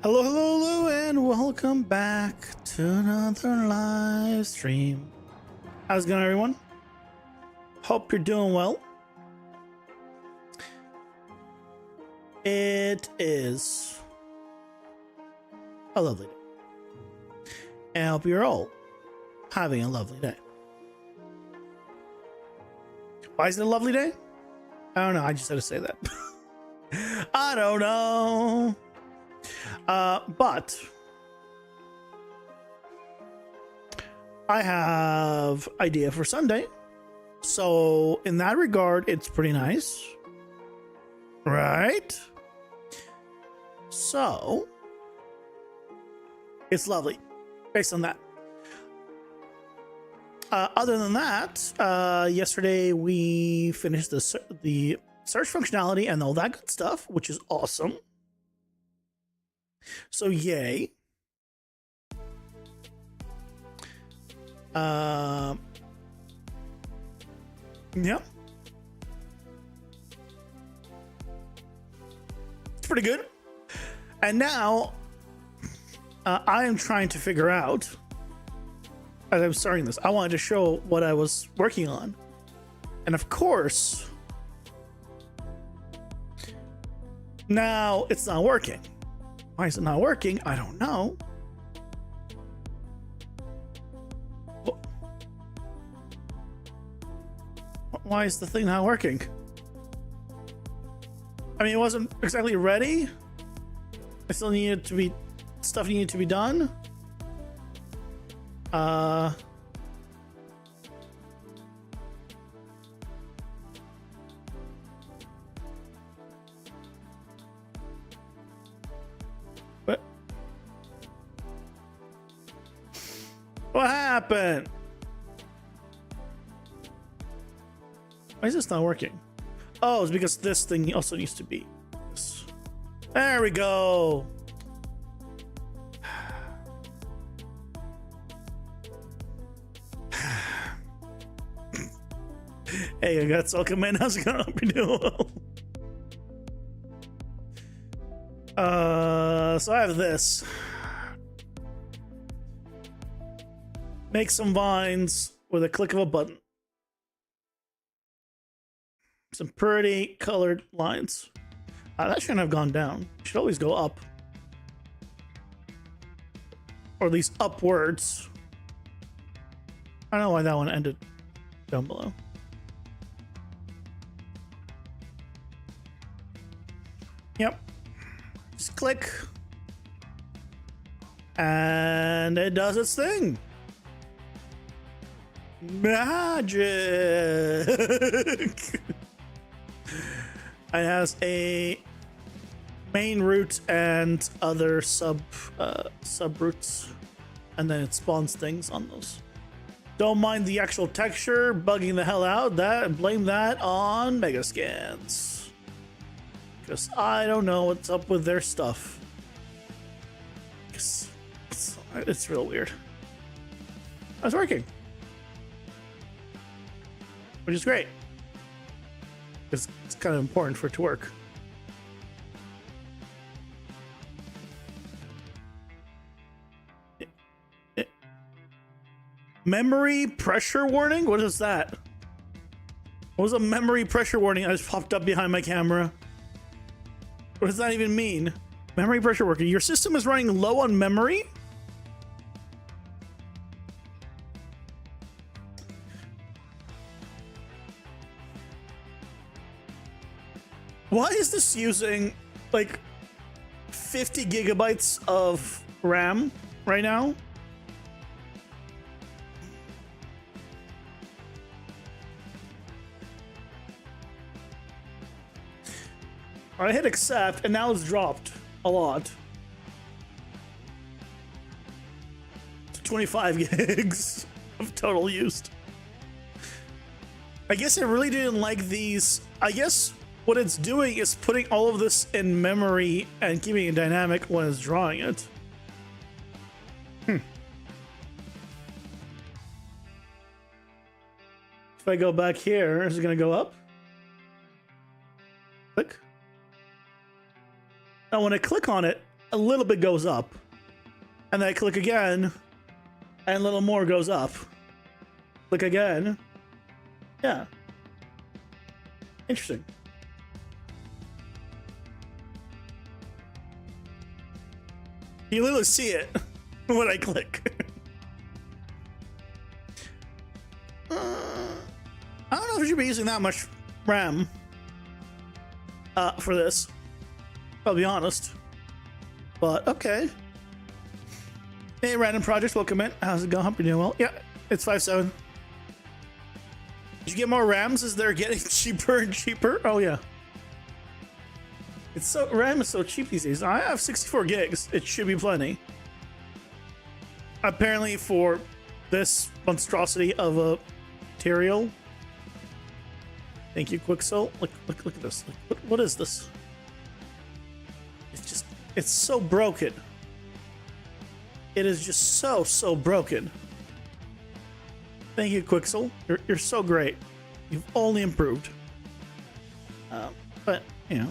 Hello, hello, hello, and welcome back to another live stream. How's it going, everyone? Hope you're doing well. It is a lovely day. And I hope you're all having a lovely day. Why is it a lovely day? I don't know. I just had to say that. I don't know. But I have idea for Sunday. So in that regard, it's pretty nice. Right? So it's lovely based on that. Other than that, yesterday we finished the search functionality and all that good stuff, which is awesome. So yay. Yeah. It's pretty good. And now I am trying to figure out, as I'm starting this, I wanted to show what I was working on. And of course, now it's not working. Why is it not working? I don't know. Why is the thing not working? I mean, it wasn't exactly ready. I still needed to be, stuff needed to be done. What happened? Why is this not working? Oh, it's because this thing also needs to be. There we go. Hey, I got welcome in. How's it going? Hope you're doing well. So I have this. Make some vines with a click of a button. Some pretty colored lines. That shouldn't have gone down. It should always go up. Or at least upwards. I don't know why that one ended down below. Yep. Just click. And it does its thing. Magic. It has a main root and other subroots, and then it spawns things on those. Don't mind the actual texture bugging the hell out. Blame that on Megascans, because I don't know what's up with their stuff. It's real weird. It's working, which is great. It's kind of important for it to work. Memory pressure warning? What is that? What was a memory pressure warning that just popped up behind my camera? What does that even mean? Memory pressure warning. Your system is running low on memory? Why is this using like 50 gigabytes of RAM right now? I hit accept and now it's dropped a lot to 25 gigs of total used. I guess I really didn't like these. I guess what it's doing is putting all of this in memory and keeping it dynamic when it's drawing it. If I go back here, is it going to go up? Click. Now when I click on it, a little bit goes up. And then I click again, and a little more goes up. Click again. Yeah. Interesting. You literally see it when I click. I don't know if you should be using that much RAM for this. I'll be honest. But okay. Hey, random projects, welcome in. How's it going? Hope you're doing well. Yeah, it's 5.7. Did you get more RAMs as they're getting cheaper and cheaper? Oh yeah. It's so RAM is so cheap these days. I have 64 gigs. It should be plenty. Apparently for this monstrosity of a material. Thank you, Quicksoul. Look at this. What is this? It's so broken. It is just so broken. Thank you, Quicksoul. You're so great. You've only improved. But you know,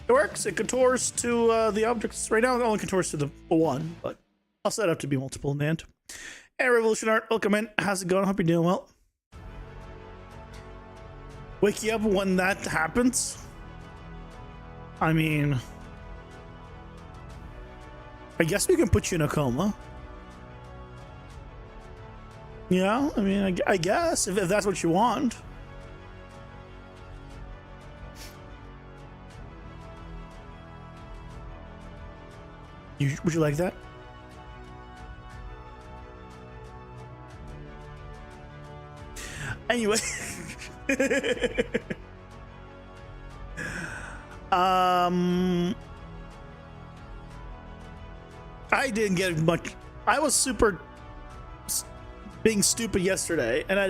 it works. It contours to the objects. Right now, it only contours to the one, but I'll set it up to be multiple in the end. Hey, Revolution Art, welcome in. How's it going? Hope you're doing well. Wake you up when that happens. I mean, I guess we can put you in a coma. Yeah, I mean, I guess if that's what you want. Would you like that? Anyway. I didn't get much. I was super being stupid yesterday, and I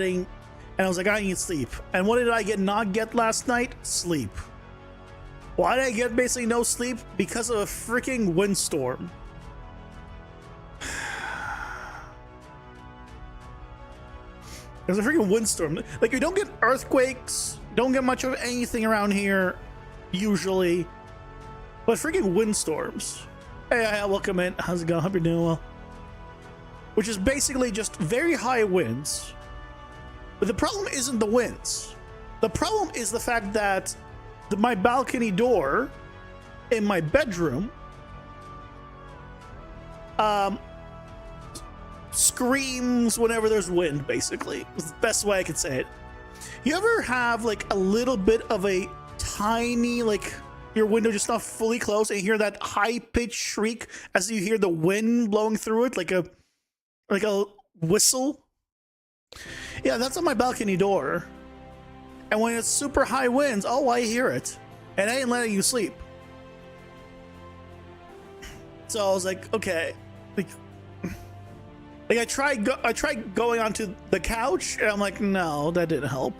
was like, I need sleep. And what did I not get last night? Sleep. Why did I get basically no sleep? Because of a freaking windstorm. There's a freaking windstorm. Like, you don't get earthquakes, don't get much of anything around here, usually. But freaking windstorms. Hey, welcome in. How's it going? Hope you're doing well. Which is basically just very high winds. But the problem isn't the winds. The problem is the fact that my balcony door in my bedroom screams whenever there's wind, basically. It's the best way I could say it. You ever have like a little bit of a tiny, like your window just not fully closed and you hear that high-pitched shriek as you hear the wind blowing through it, like a whistle? Yeah, that's on my balcony door. And when it's super high winds, oh, I hear it. And I ain't letting you sleep. So I was like, okay. Like I tried going onto the couch, and I'm like, no, that didn't help.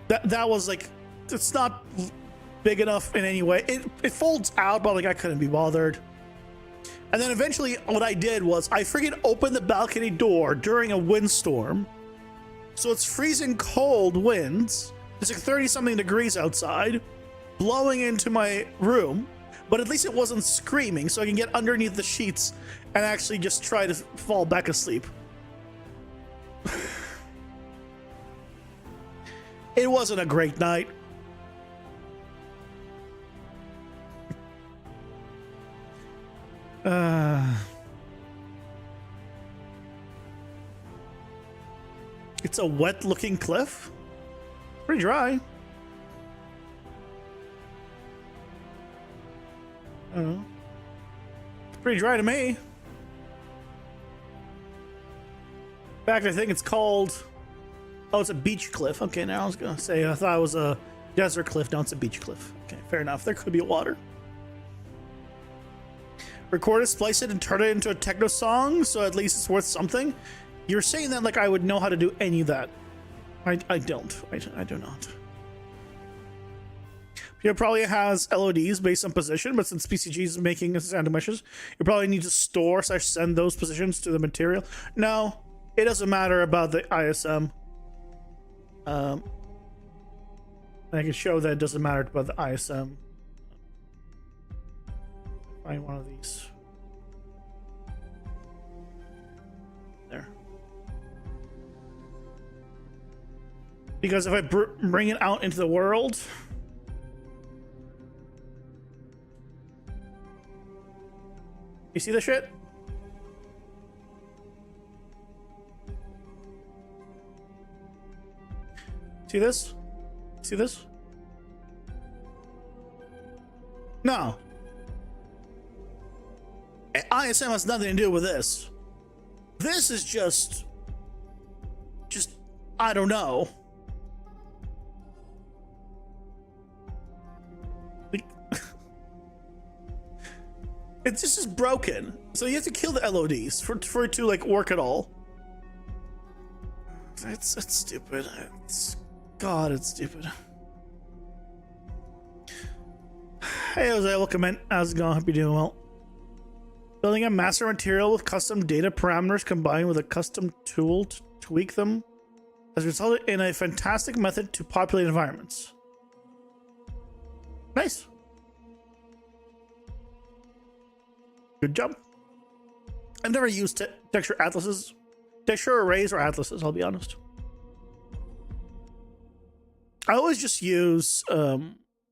That was like, it's not big enough in any way. It folds out, but like I couldn't be bothered. And then eventually what I did was I freaking opened the balcony door during a windstorm. So it's freezing cold winds. It's like 30 something degrees outside, blowing into my room, but at least it wasn't screaming, so I can get underneath the sheets and actually just try to fall back asleep. It wasn't a great night. It's a wet looking cliff. Pretty dry. I don't know. It's pretty dry to me. In fact, I think it's called... Oh, it's a beach cliff. Okay, now I was gonna say, I thought it was a desert cliff. Now it's a beach cliff. Okay, fair enough. There could be water. Record it, splice it, and turn it into a techno song, so at least it's worth something. You're saying that like I would know how to do any of that. I don't. I do not. It probably has LODs based on position, but since PCG is making random meshes, you probably need to store / send those positions to the material. No, it doesn't matter about the ISM. I can show that it doesn't matter about the ISM. Find one of these. There. Because if I bring it out into the world, you see the shit? See this? See this? No. ISM has nothing to do with this. This is just I don't know. It's just broken. So you have to kill the LODs for it to like work at all. It's stupid. God, it's stupid. Hey Jose, welcome in. How's it going? Hope you're doing well. Building a master material with custom data parameters combined with a custom tool to tweak them has resulted in a fantastic method to populate environments. Nice. Good job. I've never used texture atlases, texture arrays or atlases, I'll be honest. I always just use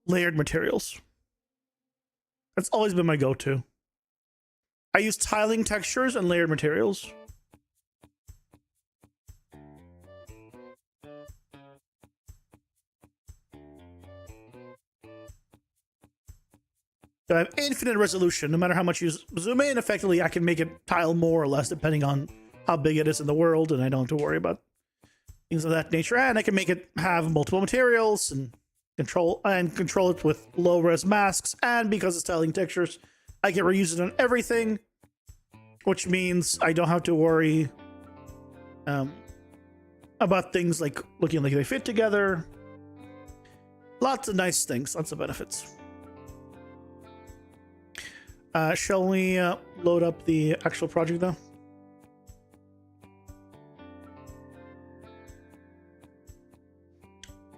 layered materials. That's always been my go-to. I use tiling textures and layered materials. So I have infinite resolution. No matter how much you zoom in, effectively I can make it tile more or less depending on how big it is in the world, and I don't have to worry about things of that nature. And I can make it have multiple materials and control it with low res masks. And because it's tiling textures, I can reuse it on everything, which means I don't have to worry about things like looking like they fit together. Lots of nice things, lots of benefits. Shall we load up the actual project though?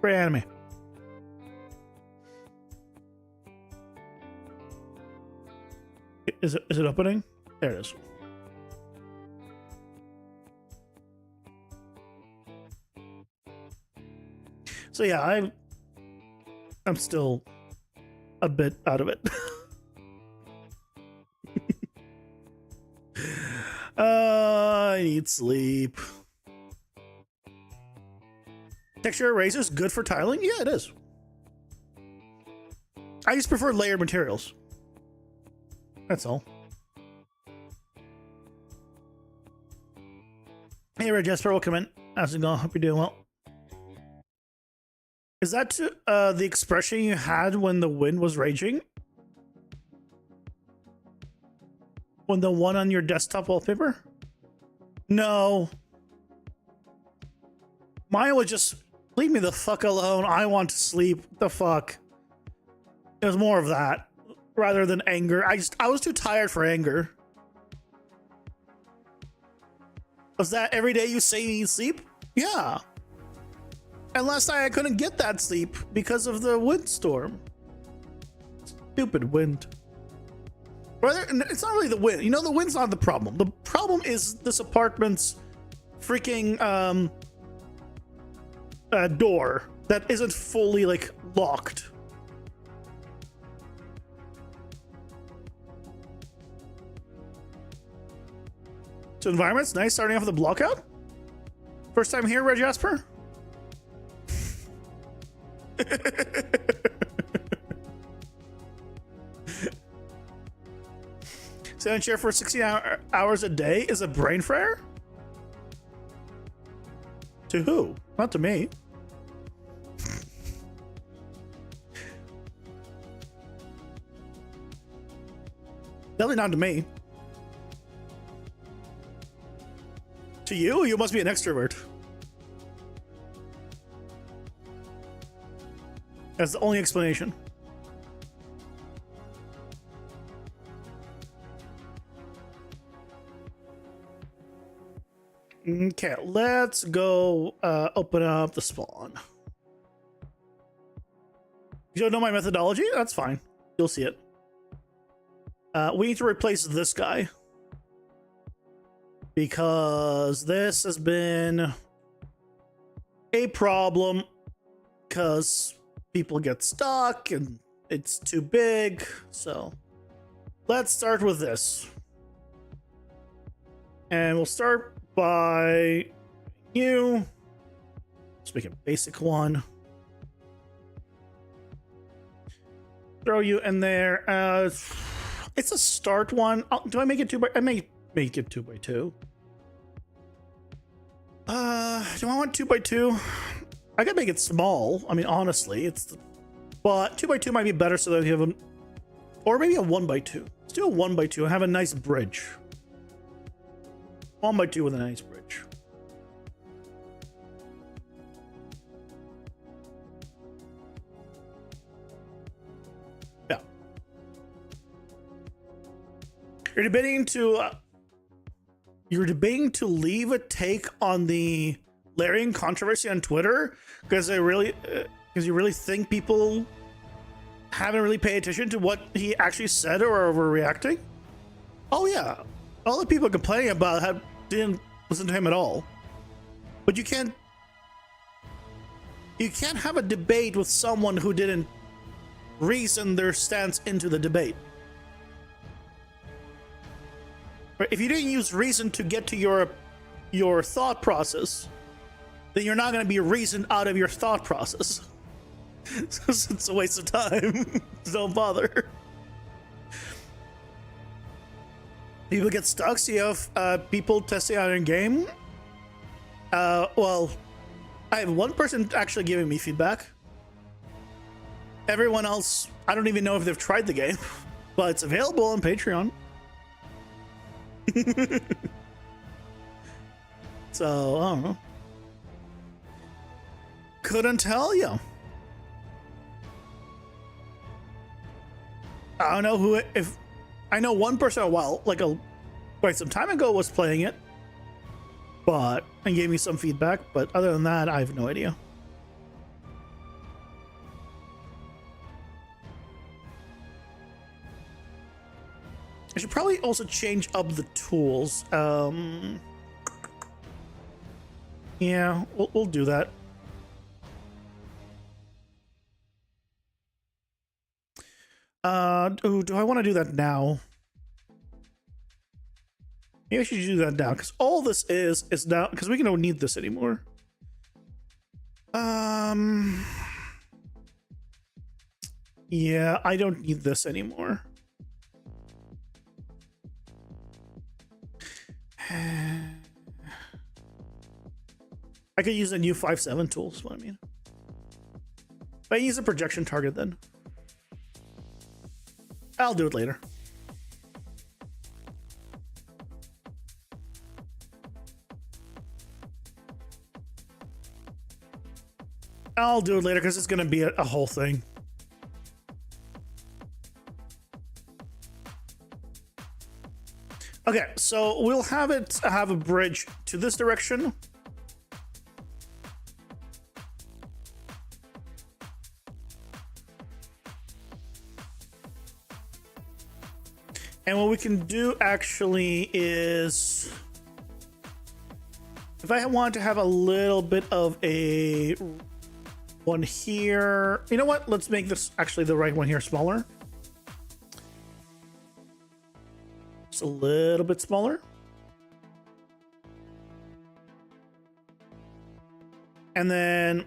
Great anime. Is it opening? There it is. So yeah, I'm still a bit out of it. I need sleep. Texture erasers good for tiling? Yeah, it is. I just prefer layered materials. That's all. Hey, Red Jasper, welcome in. How's it going? Hope you're doing well. Is that the expression you had when the wind was raging? When the one on your desktop wallpaper? No. Mine was just, leave me the fuck alone. I want to sleep. The fuck. It was more of that rather than anger. I was too tired for anger. Was that every day you say you need sleep? Yeah. And last night I couldn't get that sleep because of the windstorm. Stupid wind. Rather, it's not really the wind. You know, the wind's not the problem. The problem is this apartment's freaking door that isn't fully like locked. So environment's nice, starting off with a block out. First time here, Red Jasper? Sit in a chair for 16 hours a day is a brain fryer? To who? Not to me. Definitely not to me. To you? You must be an extrovert. That's the only explanation. Okay, let's go open up the spawn. You don't know my methodology? That's fine. You'll see it. We need to replace this guy. Because this has been a problem. Because people get stuck and it's too big. So let's start with this. And we'll start by you. Let's make a basic one. Throw you in there. It's a start one. Do I make it 2 by? I may make it 2 by 2. Do I want 2 by 2? I could make it small. I mean, honestly, but 2 by 2 might be better so that you have or maybe a 1 by 2. Let's do a 1 by 2 and have a nice bridge. 1 by 2 with a nice bridge. Yeah. You're debating to leave a take on the Larian controversy on Twitter because you really think people haven't really paid attention to what he actually said or are overreacting? Oh yeah, all the people complaining about didn't listen to him at all. But you can't have a debate with someone who didn't reason their stance into the debate. If you didn't use reason to get to your thought process, then you're not going to be reasoned out of your thought process. So it's a waste of time. Don't bother. People get stuck, so you have people testing out in game. Well, I have one person actually giving me feedback. Everyone else, I don't even know if they've tried the game, but it's available on Patreon. So, I don't know. Couldn't tell you. I don't know if I know one person quite some time ago was playing it, and gave me some feedback, but other than that, I have no idea. should probably also change up the tools. Yeah, we'll do that. Ooh, do I want to do that now? Maybe I should do that now, because all this is now, because we don't need this anymore. Yeah, I don't need this anymore. I could use a new 5.7 tool, is what I mean. If I use a projection target, then I'll do it later. I'll do it later because it's going to be a whole thing. Okay, so we'll have a bridge to this direction. And what we can do actually is, if I want to have a little bit of a one here, you know what? Let's make this actually the right one here smaller. Just a little bit smaller. And then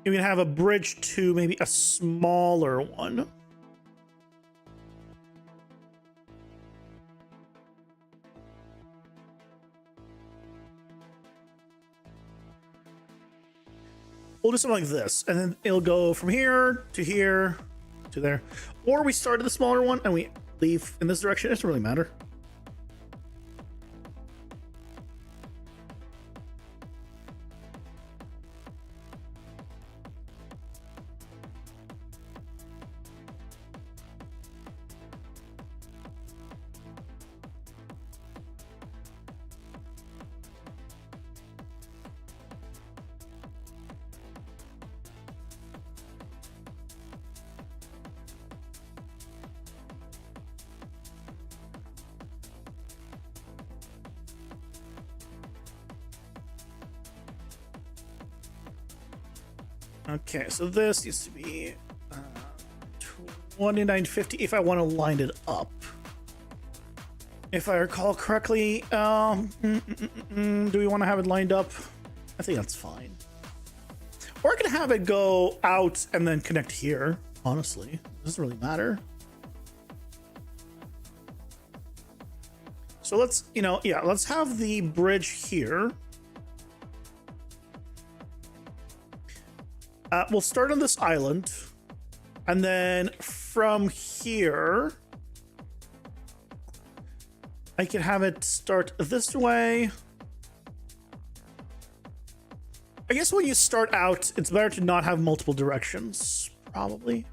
you can have a bridge to maybe a smaller one. We'll do something like this, and then it'll go from here to there. Or we start at the smaller one and we leave in this direction. It doesn't really matter. Okay, so this needs to be 2950 if I want to line it up. If I recall correctly, do we want to have it lined up? I think that's fine. Or I can have it go out and then connect here, honestly. It doesn't really matter. So let's, let's have the bridge here. We'll start on this island, and then from here, I can have it start this way. I guess when you start out, it's better to not have multiple directions, probably.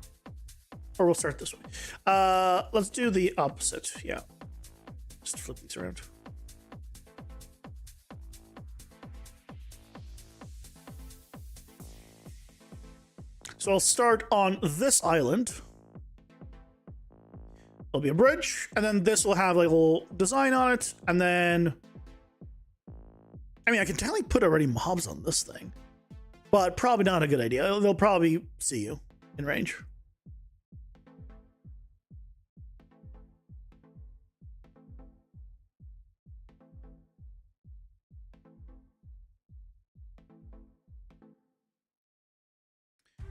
Or we'll start this way. Let's do the opposite, yeah. Just flip these around. So I'll start on this island. There'll be a bridge, and then this will have like a little design on it, and then I mean, I can totally put already mobs on this thing, but probably not a good idea. They'll probably see you in range.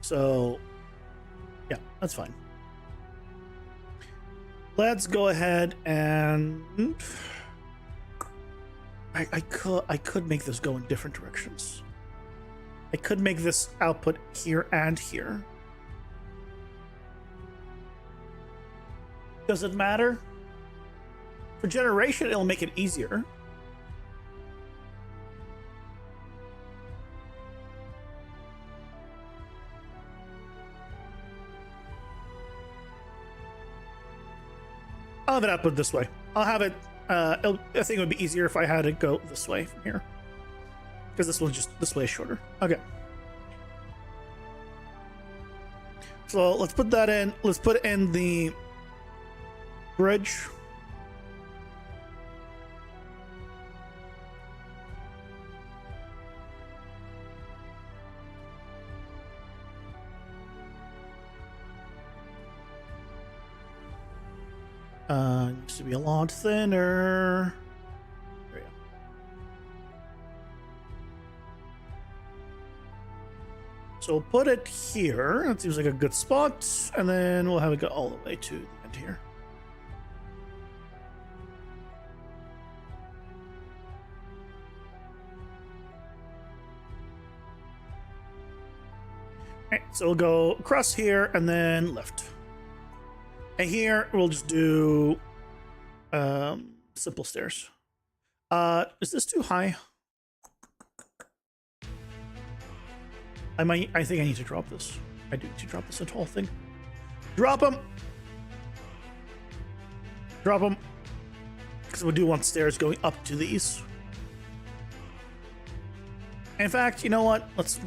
So, yeah, that's fine. Let's go ahead and I could make this go in different directions. I could make this output here and here. Does it matter? For generation, it'll make it easier. I'll have it output this way. I'll have it, I think it would be easier if I had it go this way from here. Because this way is shorter. Okay. So let's put that in. Let's put in the bridge. Needs to be a lot thinner. There we go. So we'll put it here. That seems like a good spot. And then we'll have it go all the way to the end here. Alright, so we'll go across here and then left. And here we'll just do simple stairs. Is this too high? I think I need to drop this. I do need to drop this whole thing. Drop them. Drop them. Because we do want stairs going up to these. In fact, you know what? Let's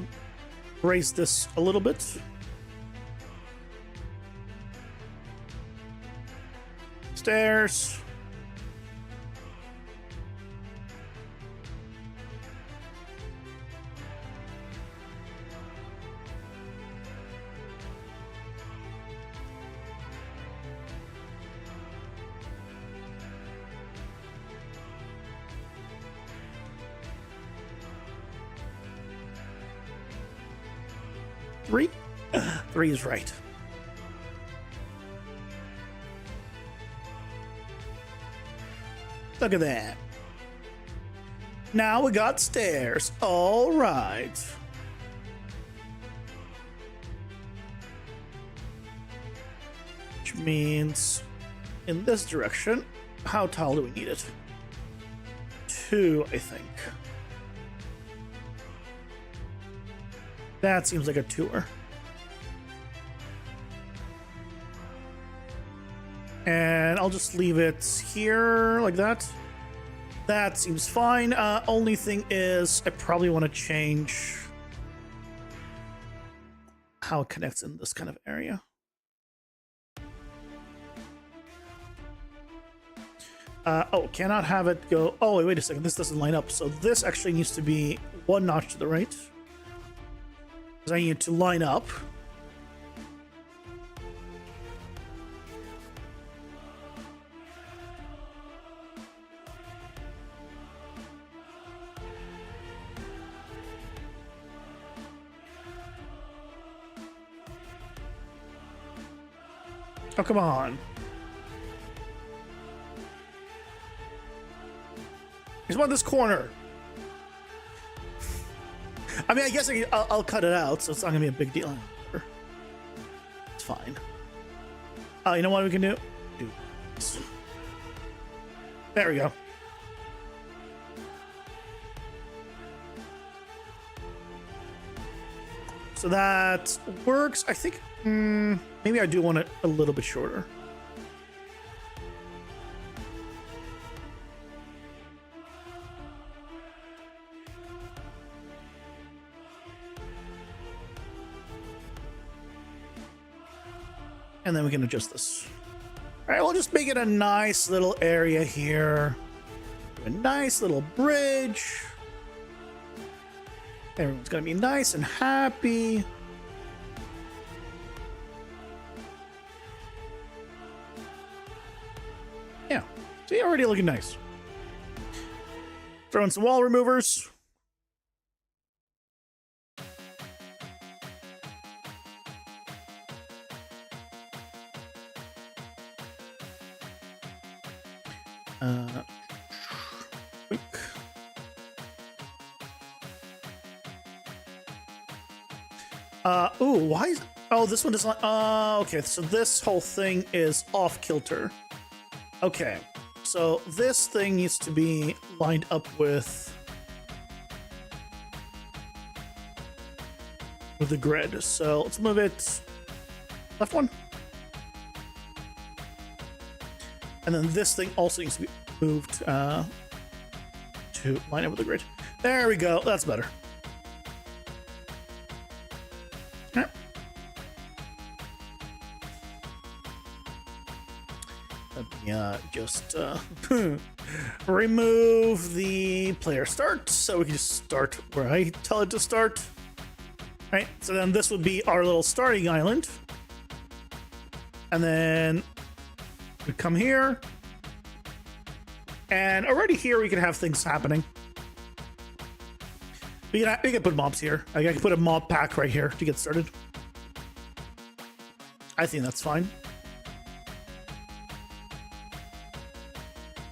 raise this a little bit. Stairs. Three? Three is right. Look at that. Now we got stairs. All right. Which means in this direction, how tall do we need it? 2, I think. That seems like a 2er. And I'll just leave it here like that. That seems fine. Only thing is I probably want to change how it connects in this kind of area. Oh, cannot have it go. Oh, wait a second. This doesn't line up. So this actually needs to be 1 notch to the right. Because I need it to line up. Oh, come on. I just want this corner. I mean, I guess I'll cut it out, so it's not going to be a big deal. It's fine. You know what we can do? Do this. There we go. So that works. I think maybe I do want it a little bit shorter. And then we can adjust this. All right, we'll just make it a nice little area here. A nice little bridge. Everyone's gonna be nice and happy. Yeah, see, already looking nice. Throw in some wall removers. Quick. Ooh, why is... Oh, this one is not... okay, so this whole thing is off kilter. Okay, so this thing needs to be lined up with the grid. So let's move it left one. And then this thing also needs to be moved to line up with the grid. There we go. That's better. just remove the player start so we can just start where I tell it to start. Right, so then this would be our little starting island. And then we come here. And already here we can have things happening. We can put mobs here. I can put a mob pack right here to get started. I think that's fine.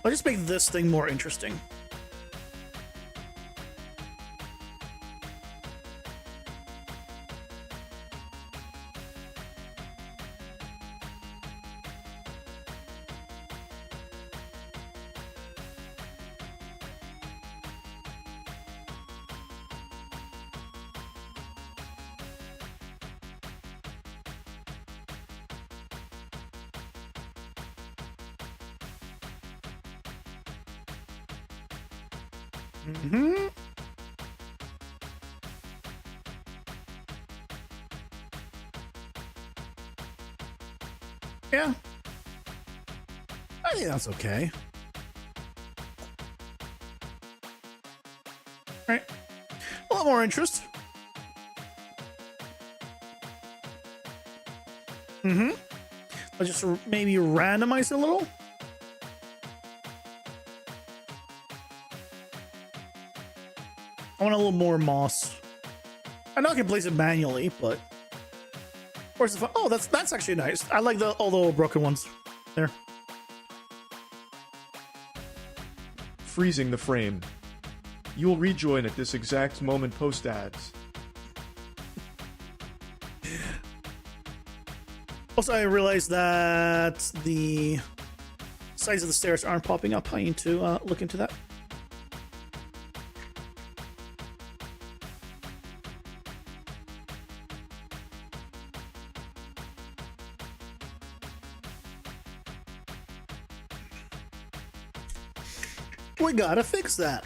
I'll just make this thing more interesting. Mm-hmm. Yeah. I think that's okay. Right. A lot more interest. Mm-hmm. Let's just maybe randomize it a little. I want a little more moss. I know I can place it manually, but where's the fun? Oh, that's actually nice. I like all the little broken ones there. Freezing the frame. You will rejoin at this exact moment post ads. Also, I realized that the sides of the stairs aren't popping up. I need to look into that. We gotta fix that.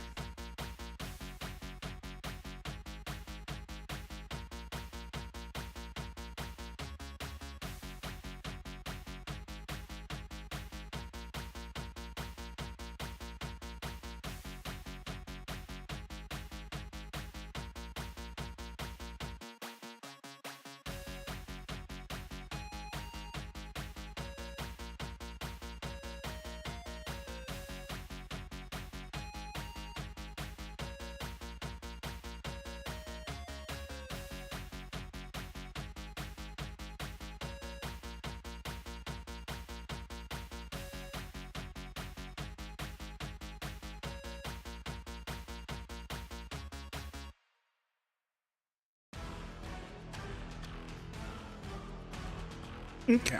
Okay.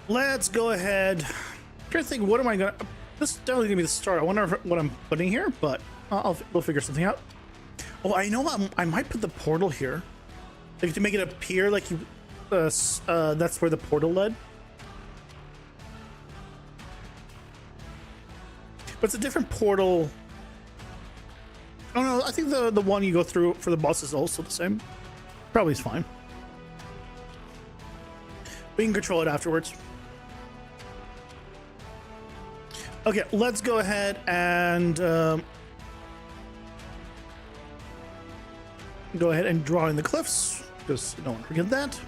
Let's go ahead. I'm trying to think, what am I gonna? This is definitely gonna be the start. I wonder what I'm putting here, but we'll figure something out. Oh, I know what I might put the portal here, like to make it appear like you. That's where the portal led. But it's a different portal. Oh no, I think the one you go through for the boss is also the same. Probably is fine. We can control it afterwards. Okay, let's go ahead and draw in the cliffs, because I don't want to forget that.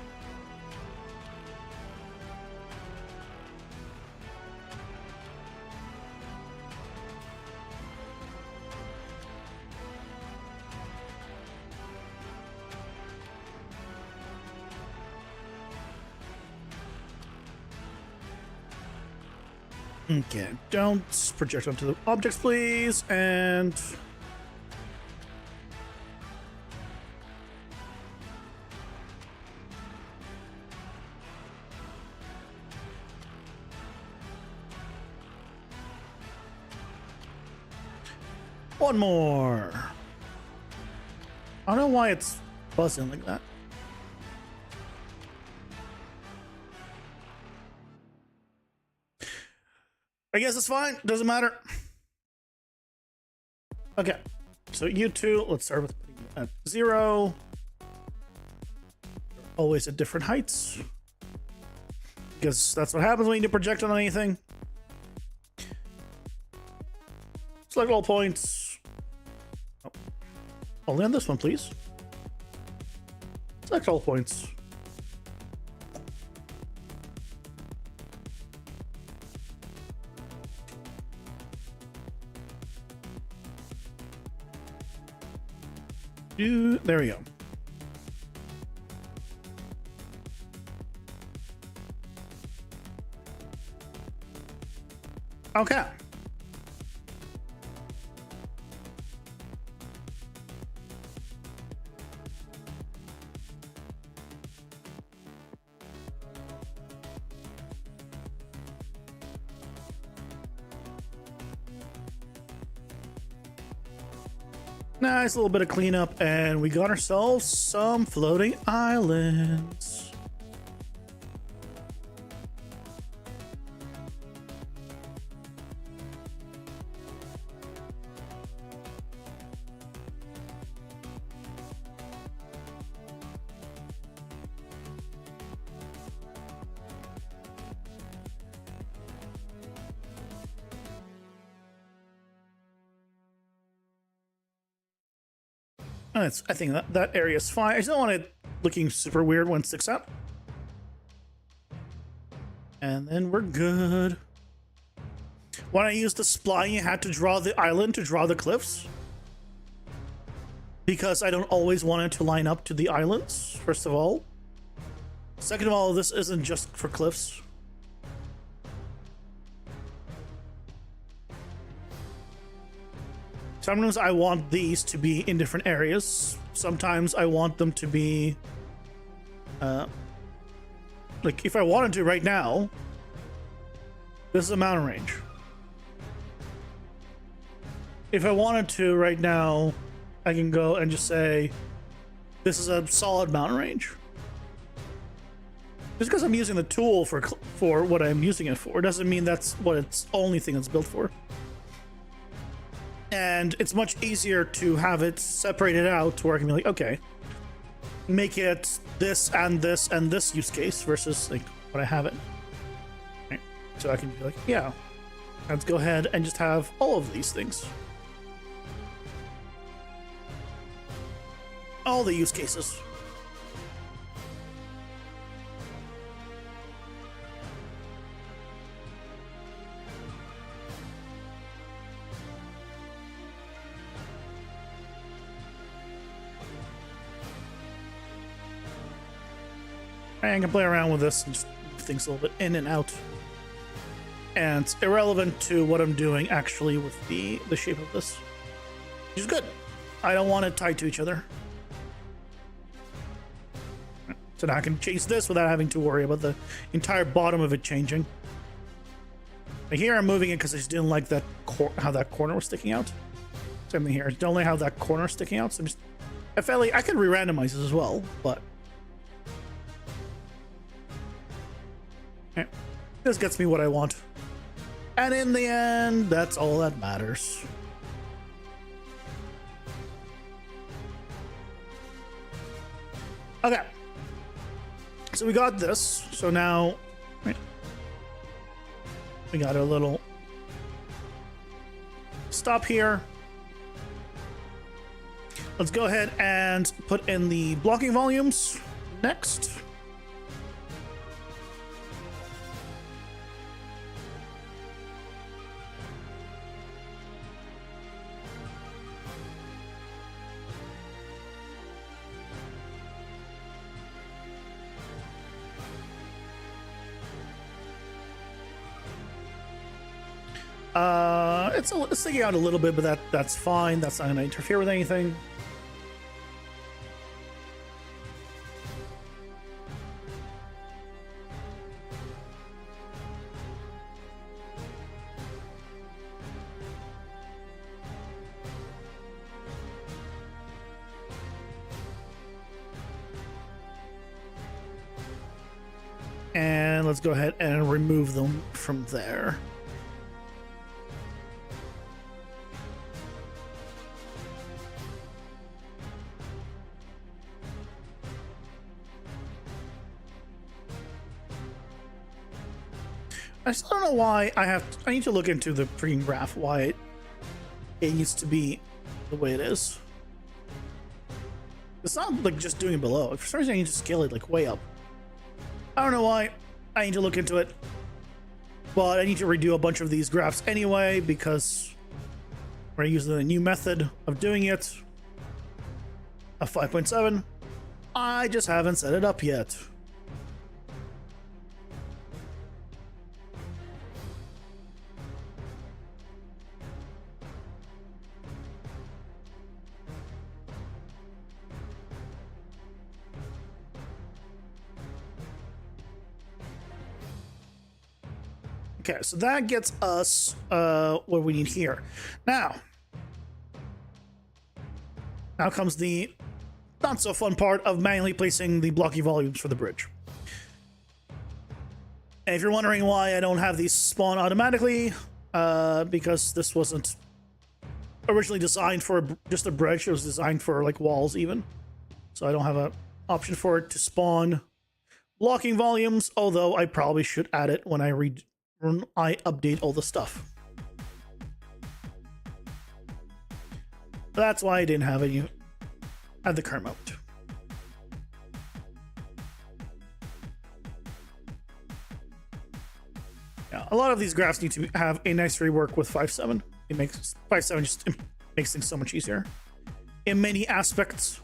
Okay, don't project onto the objects, please, and one more. I don't know why it's buzzing like that. I guess it's fine. Doesn't matter. Okay. So you two, let's start with putting it at 0. Always at different heights. Because that's what happens when you do project on anything. Select all points. Oh. Only on this one, please. Select all points. There we go. Okay. Nice little bit of cleanup, and we got ourselves some floating islands. I think that area is fine. I just don't want it looking super weird when it sticks out. And then we're good. When I used the spline, you had to draw the island to draw the cliffs. Because I don't always want it to line up to the islands, first of all. Second of all, this isn't just for cliffs. Sometimes I want these to be in different areas. Sometimes I want them to be... like, if I wanted to right now, this is a mountain range. If I wanted to right now, I can go and just say, this is a solid mountain range. Just because I'm using the tool for what I'm using it for, doesn't mean that's what it's only thing it's built for. And it's much easier to have it separated out to where I can be like, okay, make it this and this and this use case versus like what I have it. Right. So I can be like, yeah, let's go ahead and just have all of these things. All the use cases. I can play around with this and just move things a little bit in and out. And it's irrelevant to what I'm doing actually with the shape of this. Which is good. I don't want it tied to each other. So now I can chase this without having to worry about the entire bottom of it changing. But here I'm moving it because I just didn't like that how that corner was sticking out. Same thing here. I don't like how that corner is sticking out. So I felt like I could re-randomize this as well, but this gets me what I want. And in the end, that's all that matters. Okay. So we got this. So now, right, we got a little stop here. Let's go ahead and put in the blocking volumes next. It's sticking out a little bit, but that's fine. That's not going to interfere with anything. And let's go ahead and remove them from there. I still don't know why I need to look into the freaking graph, why it needs to be the way it is. It's not like just doing it below. For some reason I need to scale it like way up. I don't know why. I need to look into it. But I need to redo a bunch of these graphs anyway because we're using a new method of doing it. A 5.7. I just haven't set it up yet. Okay, so that gets us what we need here. Now comes the not so fun part of manually placing the blocky volumes for the bridge. And if you're wondering why I don't have these spawn automatically, because this wasn't originally designed for just a bridge, it was designed for like walls even. So I don't have an option for it to spawn blocking volumes, although I probably should add it when I update all the stuff. That's why I didn't have it at the current moment. Yeah, a lot of these graphs need to have a nice rework with 5.7. It makes 5.7 just makes things so much easier in many aspects.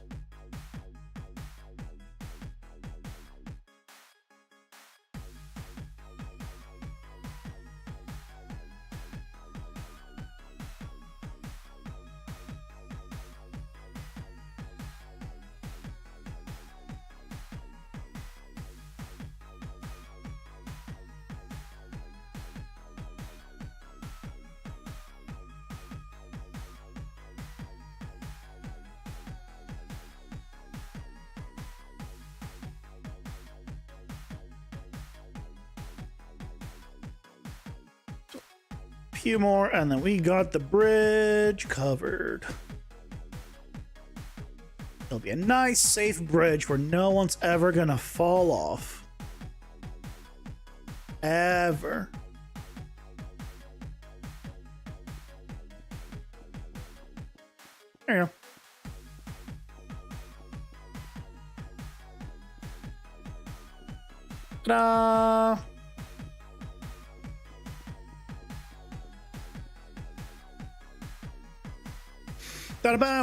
Few more, and then we got the bridge covered. It'll be a nice, safe bridge where no one's ever gonna fall off. Ever. There you go. Ta-da!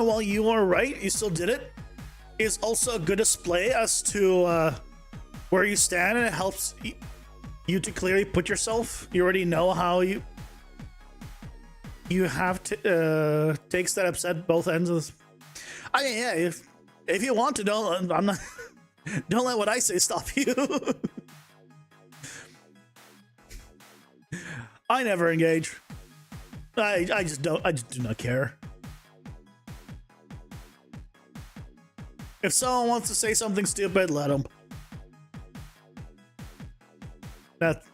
While you are right, you still did it, is also a good display as to where you stand, and it helps you to clearly put yourself. You already know how you have to take steps at both ends of this. I mean, yeah, if you want to, don't let what I say stop you. I never engage. I just do not care. If someone wants to say something stupid, let them. That,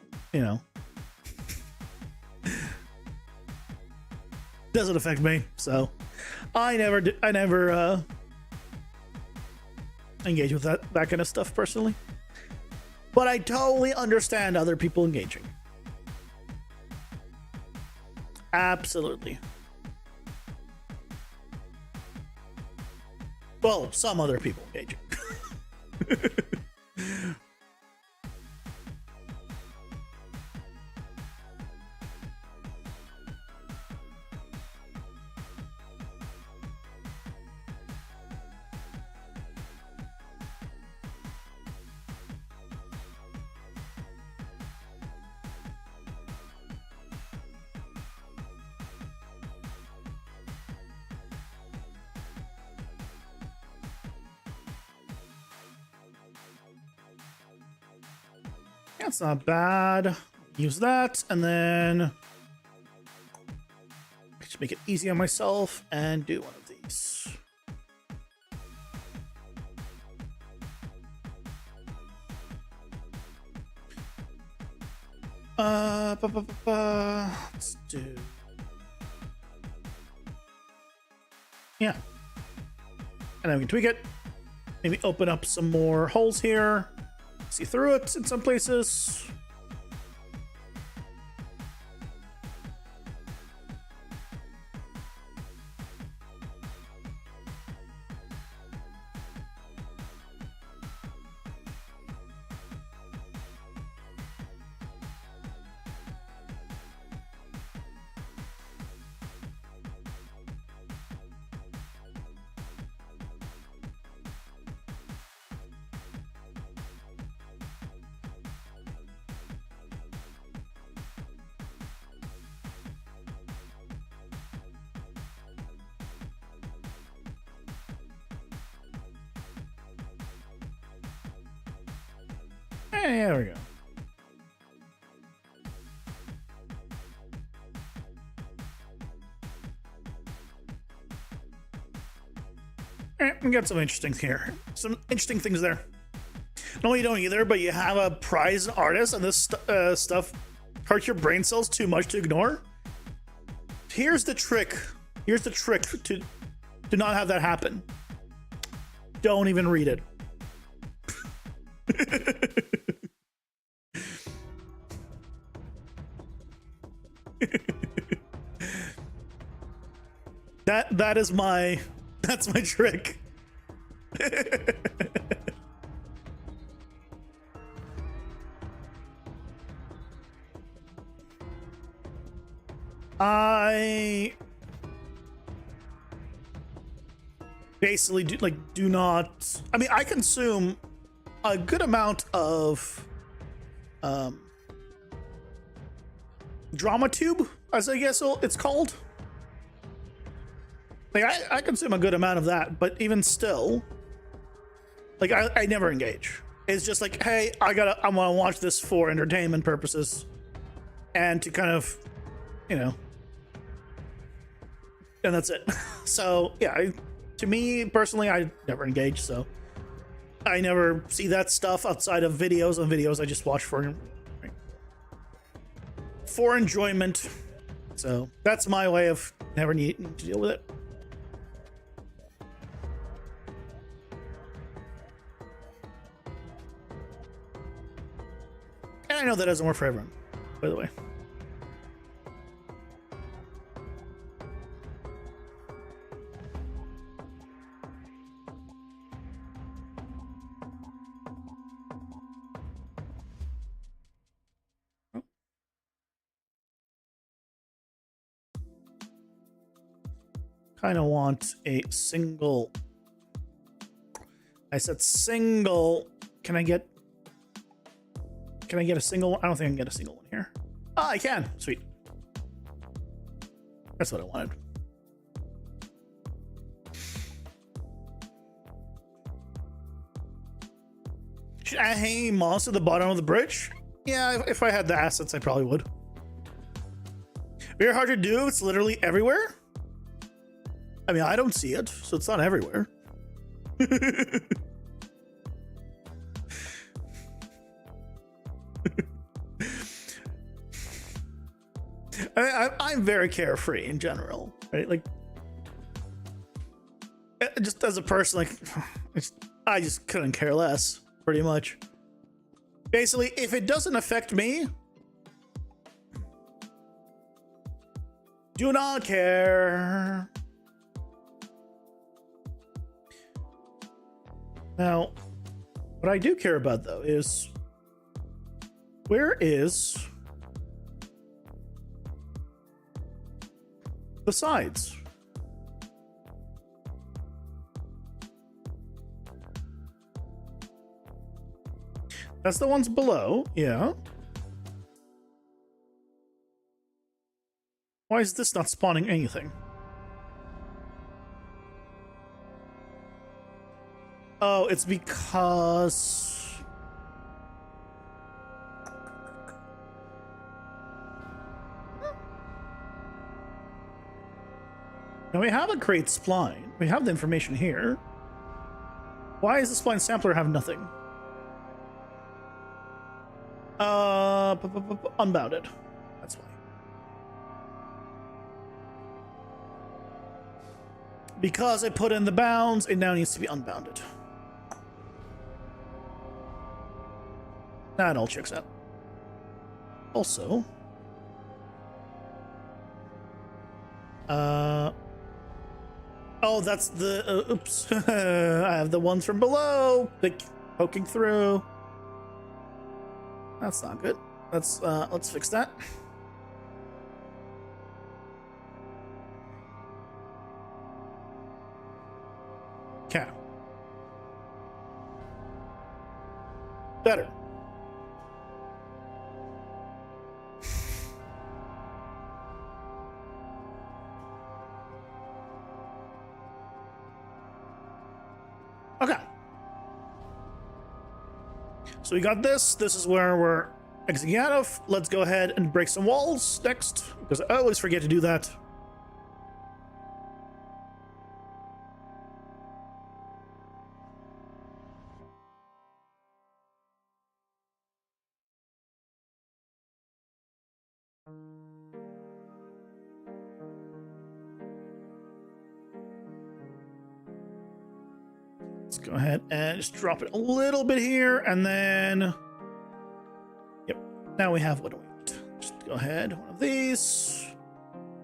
doesn't affect me, so I never engage with that kind of stuff personally. But I totally understand other people engaging. Absolutely. Well, some other people engaging. That's not bad. Use that, and then just make it easy on myself and do one of these. Let's do. Yeah. And then we can tweak it. Maybe open up some more holes here. See through it in some places. There we go. We got some interesting here. Some interesting things there. No, you don't either, but you have a prize artist, and this stuff hurts your brain cells too much to ignore. Here's the trick. Here's the trick to not have that happen. Don't even read it. that's my trick. I basically do not. I mean, I consume a good amount of drama tube, as I guess it's called. Like I consume a good amount of that, but even still, like I never engage. It's just like, hey, I want to watch this for entertainment purposes, and to kind of, and that's it. So yeah, to me personally, I never engage. So I never see that stuff outside of videos. On videos, I just watch for enjoyment. So that's my way of never needing to deal with it. And I know that doesn't work for everyone, by the way. Kind of want a single. I said single. Can I get a single one? I don't think I can get a single one here. Ah, I can. Sweet. That's what I wanted. Should I hang moss at the bottom of the bridge? Yeah, if I had the assets, I probably would. Very hard to do. It's literally everywhere. I mean, I don't see it, so it's not everywhere. I'm very carefree in general, right? Like, just as a person, like, I just couldn't care less, pretty much. Basically, if it doesn't affect me, do not care. Now, what I do care about, though, is where is the sides? That's the ones below, yeah. Why is this not spawning anything? Oh, it's because... Now we have a create spline. We have the information here. Why does the spline sampler have nothing? Unbounded. That's why. Because I put in the bounds, it now needs to be unbounded. That all checks out. Also, oh, that's the oops. I have the ones from below poking through. That's not good. Let's fix that. Okay. Better. Okay. So we got this. This is where we're exiting out of. Let's go ahead and break some walls next, because I always forget to do that. Let's go ahead and just drop it a little bit here, and then... Yep, now we have what do we need. Just go ahead, one of these,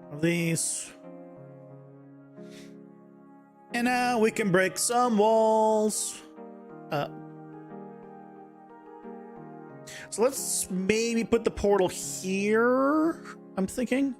one of these. And now we can break some walls. So let's maybe put the portal here, I'm thinking.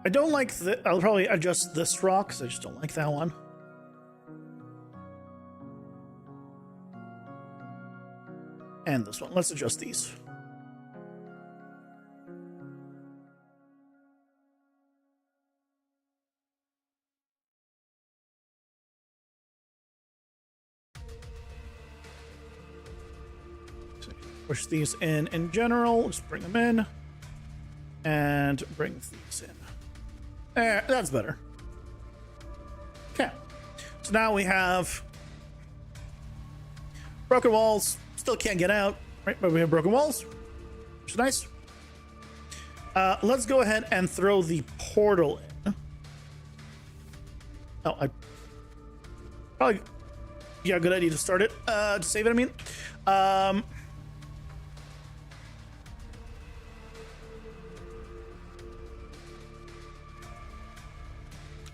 I don't like the... I'll probably adjust this rock, because I just don't like that one. And this one. Let's adjust these. So push these in general. Just bring them in. And bring these in. That's better. Okay. So now we have broken walls. Still can't get out, right? But we have broken walls, which is nice. Let's go ahead and throw the portal in. Oh, I probably... Yeah, good idea to start it. To save it, I mean.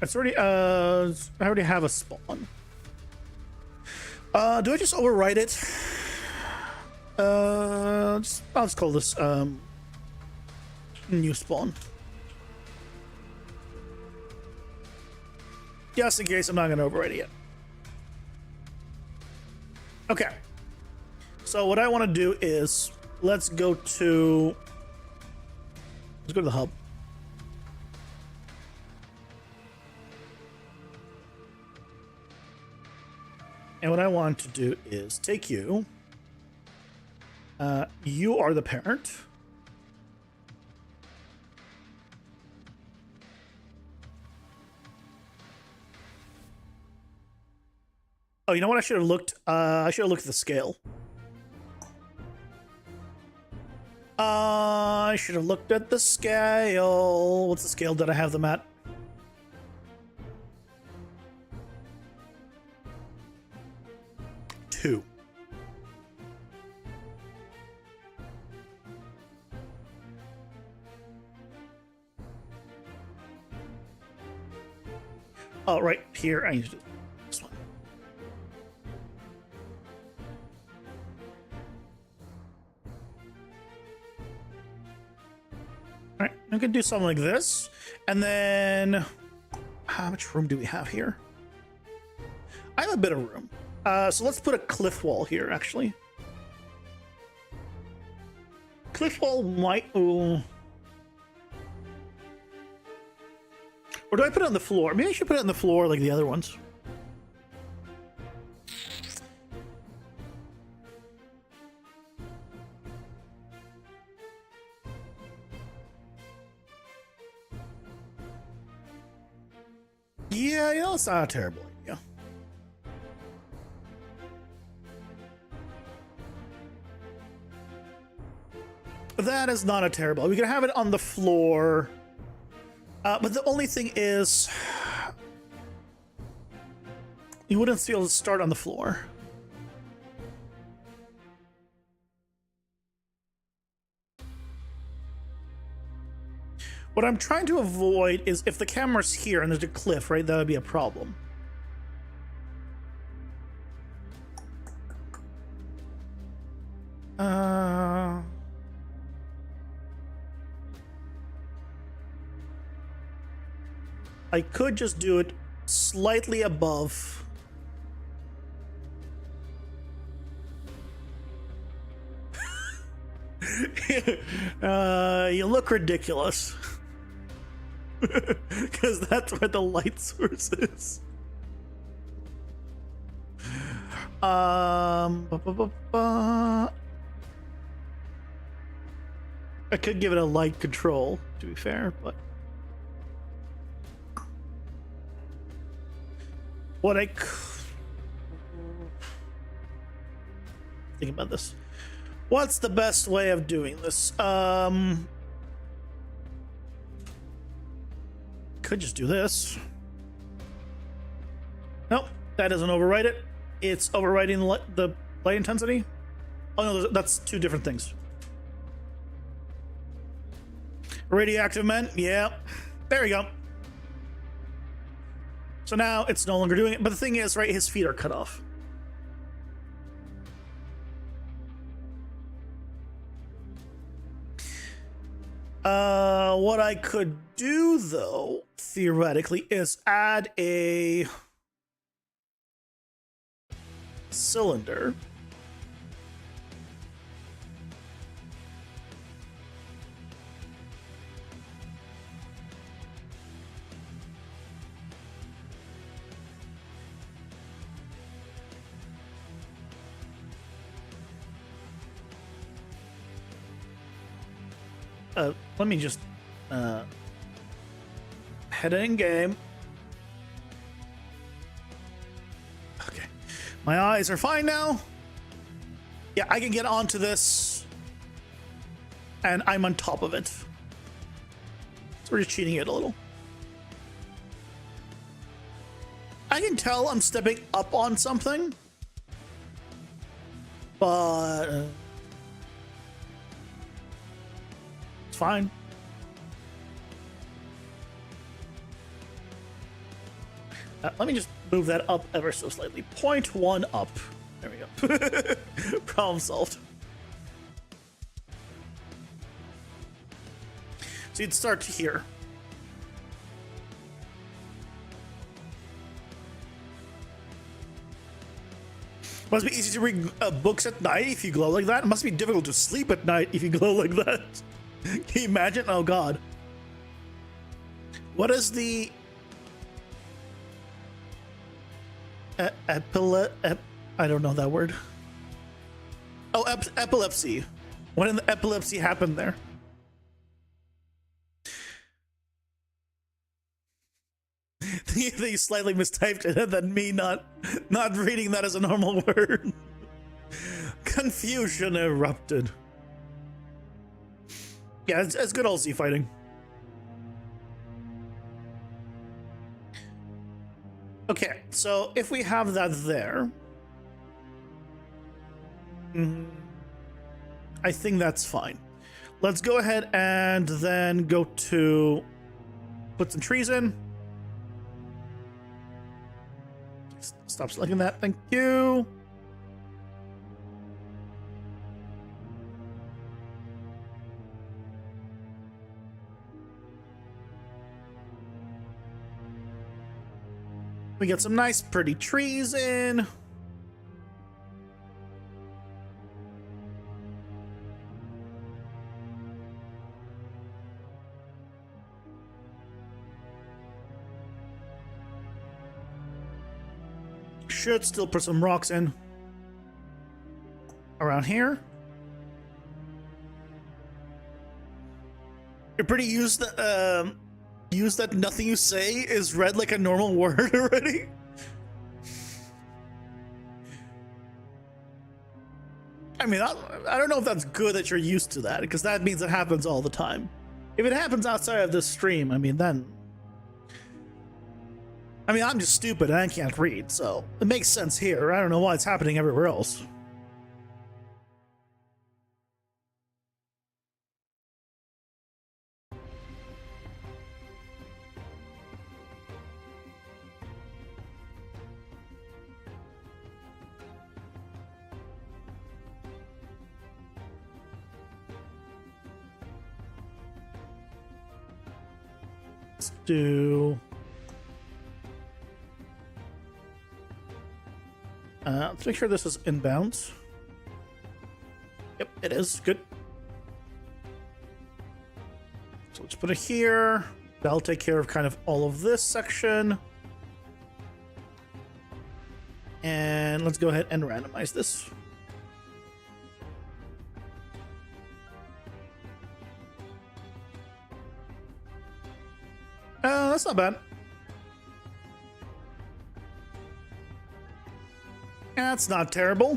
It's already, I already have a spawn. Do I just overwrite it? I'll just call this, new spawn. Just in case I'm not gonna overwrite it yet. Okay. So what I want to do is, let's go to the hub. And what I want to do is take you. You are the parent. Oh, you know what? I should have looked. I should have looked at the scale. I should have looked at the scale. What's the scale that I have them at? Two. Oh, right here. I need to do this one. All right, I'm gonna do something like this, and then how much room do we have here? I have a bit of room. So let's put a cliff wall here, actually. Cliff wall might... Ooh. Or do I put it on the floor? Maybe I should put it on the floor like the other ones. Yeah, you know, it's not a terrible idea. That is not a terrible. We can have it on the floor. But the only thing is, you wouldn't be able to start on the floor. What I'm trying to avoid is if the camera's here and there's a cliff, right? That would be a problem. I could just do it slightly above. You look ridiculous. Because that's where the light source is. I could give it a light control, to be fair, but what I think about this. What's the best way of doing this? Could just do this. Nope, that doesn't overwrite it. It's overwriting the light intensity. Oh no, that's two different things. Radioactive men, yeah. There we go. So now it's no longer doing it, but the thing is, right, his feet are cut off. What I could do, though, theoretically, is add a cylinder. Let me just head in game. Okay, my eyes are fine now. Yeah, I can get onto this, and I'm on top of it. So we're just cheating it a little. I can tell I'm stepping up on something, but it's fine. Let me just move that up ever so slightly. 0.1 up. There we go. Problem solved. So you'd start here. Must be easy to read books at night if you glow like that. It must be difficult to sleep at night if you glow like that. Can you imagine? Oh god. What is the I don't know that word. Oh, epilepsy. When did the epilepsy happen there? They slightly mistyped it, and then me not reading that as a normal word. Confusion erupted. Yeah, it's good old Z fighting. Okay, so if we have that there, I think that's fine. Let's go ahead and then go to put some trees in. Stop selecting that, thank you. We get some nice pretty trees in. Should still put some rocks in around here. You're pretty used that nothing you say is read like a normal word already. I mean, I don't know if that's good that you're used to that, because that means it happens all the time. If it happens outside of this stream, I mean, then I'm just stupid and I can't read, so it makes sense here. I don't know why it's happening everywhere else. Let's do. Let's make sure this is inbound. Yep, it is. Good. So let's put it here. That'll take care of kind of all of this section. And let's go ahead and randomize this. That's not bad. That's not terrible.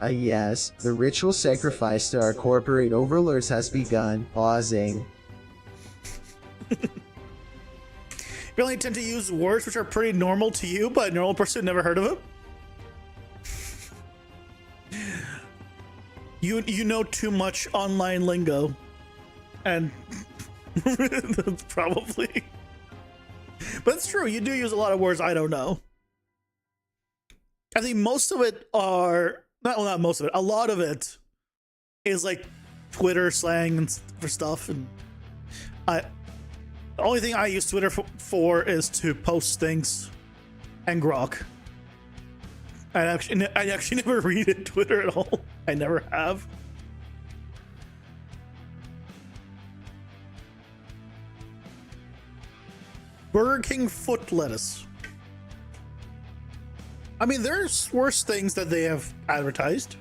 Yes, the ritual sacrifice to our corporate overlords has begun. Pausing. You only tend to use words which are pretty normal to you, but a normal person never heard of them. You know too much online lingo, and that's probably. But it's true. You do use a lot of words I don't know. I think most of it are not most of it. A lot of it is like Twitter slang and for stuff, and the only thing I use Twitter for is to post things and grok. I actually never read it Twitter at all. I never have. Burger King foot lettuce. I mean, there's worse things that they have advertised.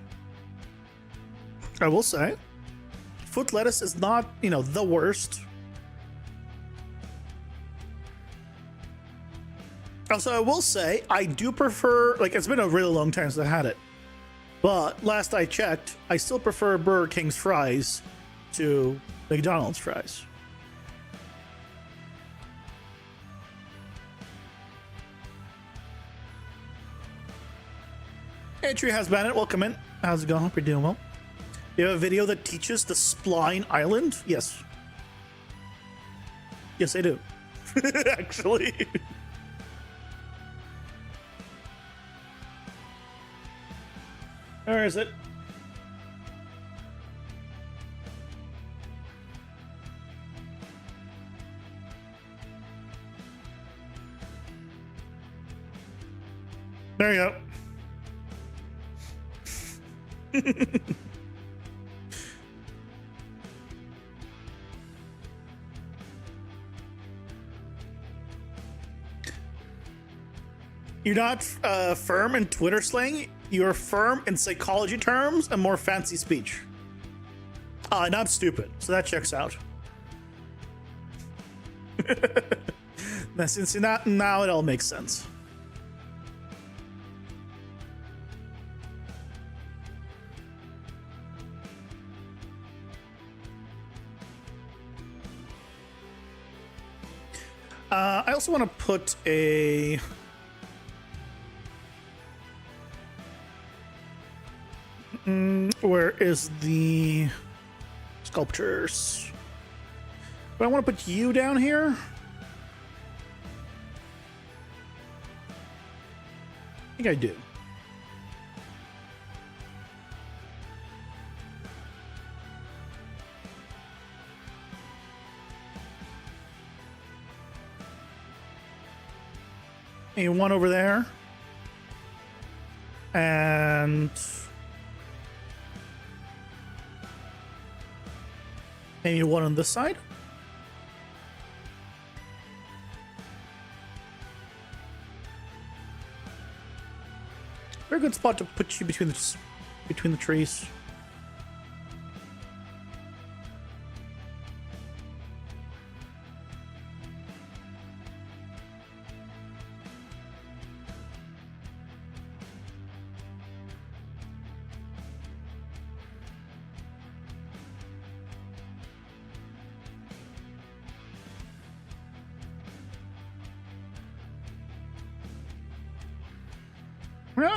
I will say. Foot lettuce is not, the worst. Also, I will say, I do prefer, it's been a really long time since I had it. But last I checked, I still prefer Burger King's fries to McDonald's fries. Hey, Tree House Bandit, welcome in. How's it going? Hope you're doing well. You have a video that teaches the spline island? Yes. Yes, I do. Actually. Where is it? There you go. You're not firm in Twitter slang. You're firm in psychology terms and more fancy speech. Not stupid. So that checks out. Now it all makes sense. I also want to put a... where is the sculptures? Do I want to put you down here? I think I do. And one over there. And maybe one on this side. Very good spot to put you between the trees.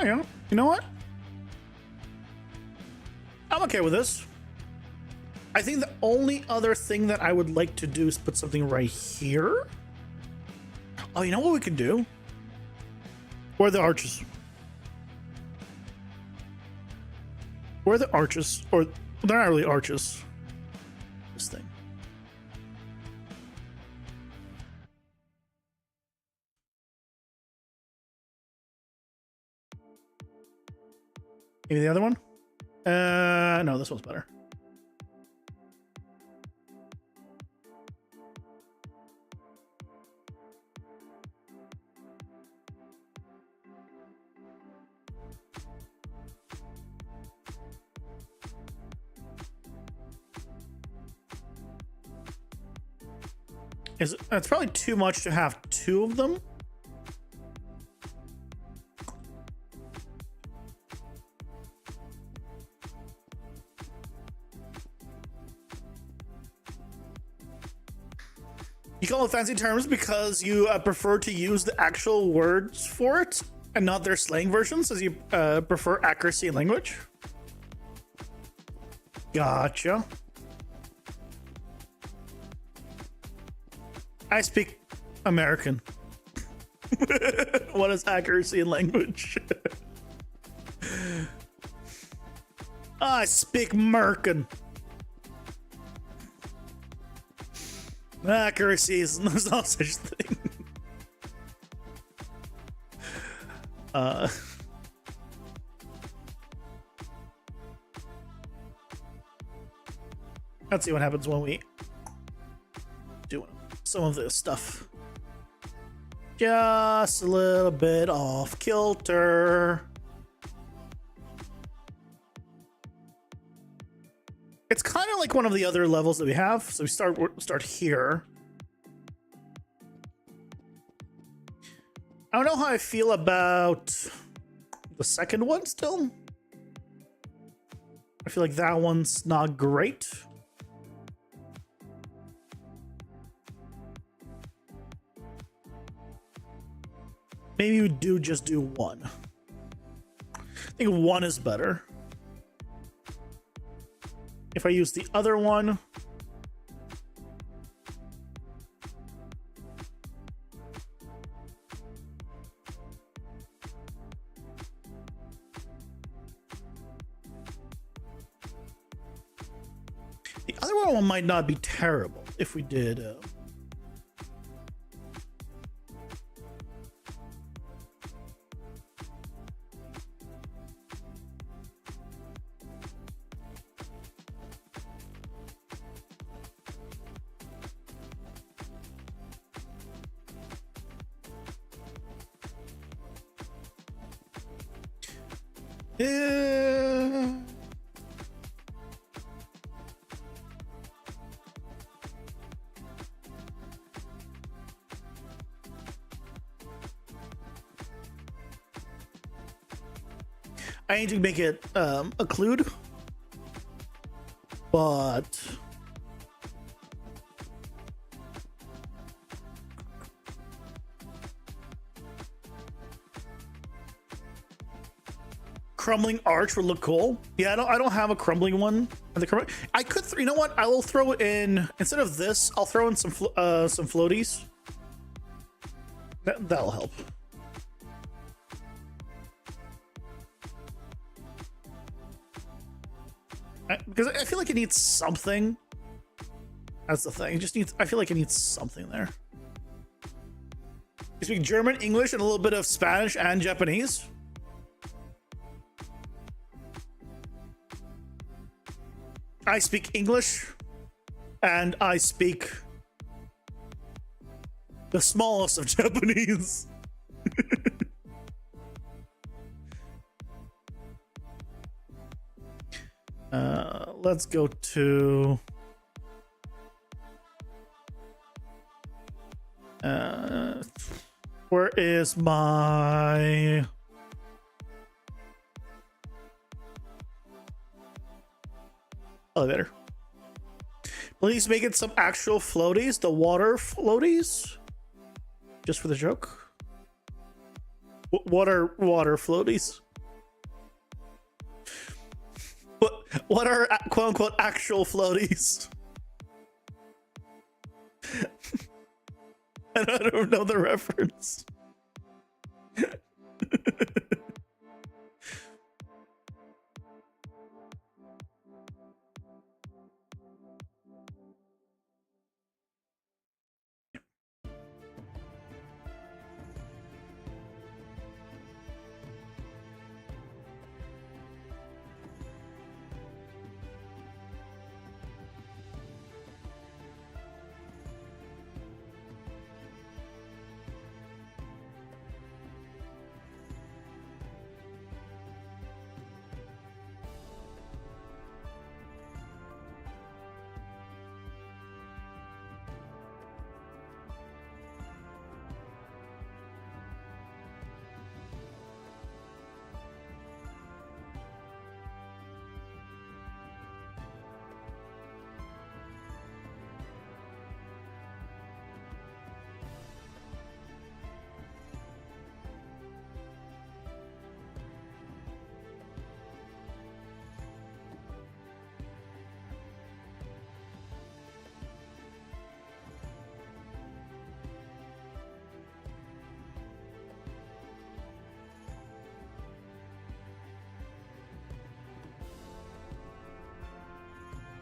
Yeah. You know what? I'm okay with this. I think the only other thing that I would like to do is put something right here. Oh, you know what we could do? Where are the arches? Where are the arches? Or they're not really arches. This thing. Maybe the other one? No, this one's better. It's probably too much to have two of them. You call it fancy terms because you prefer to use the actual words for it and not their slang versions, as you prefer accuracy in language. Gotcha. I speak American. What is accuracy in language? I speak Merkin. Accuracy is there's no such thing. Let's see what happens when we do some of this stuff. Just a little bit off kilter. It's kind of like one of the other levels that we have. So we start here. I don't know how I feel about the second one still. I feel like that one's not great. Maybe we just do one. I think one is better. If I use the other one, the other one might not be terrible if we did. I need to make it occlude, but crumbling arch would look cool. Yeah, I don't have a crumbling one. I could, you know what? I will throw in, instead of this, I'll throw in some floaties. That'll help. Because I feel like it needs something. That's the thing. It just needs. I feel like it needs something there. You speak German, English, and a little bit of Spanish and Japanese. I speak English, and I speak the smallest of Japanese. Let's go to where is my elevator? Please make it some actual floaties, the water floaties, just for the joke. What are water floaties? What are quote unquote actual floaties? I don't know the reference.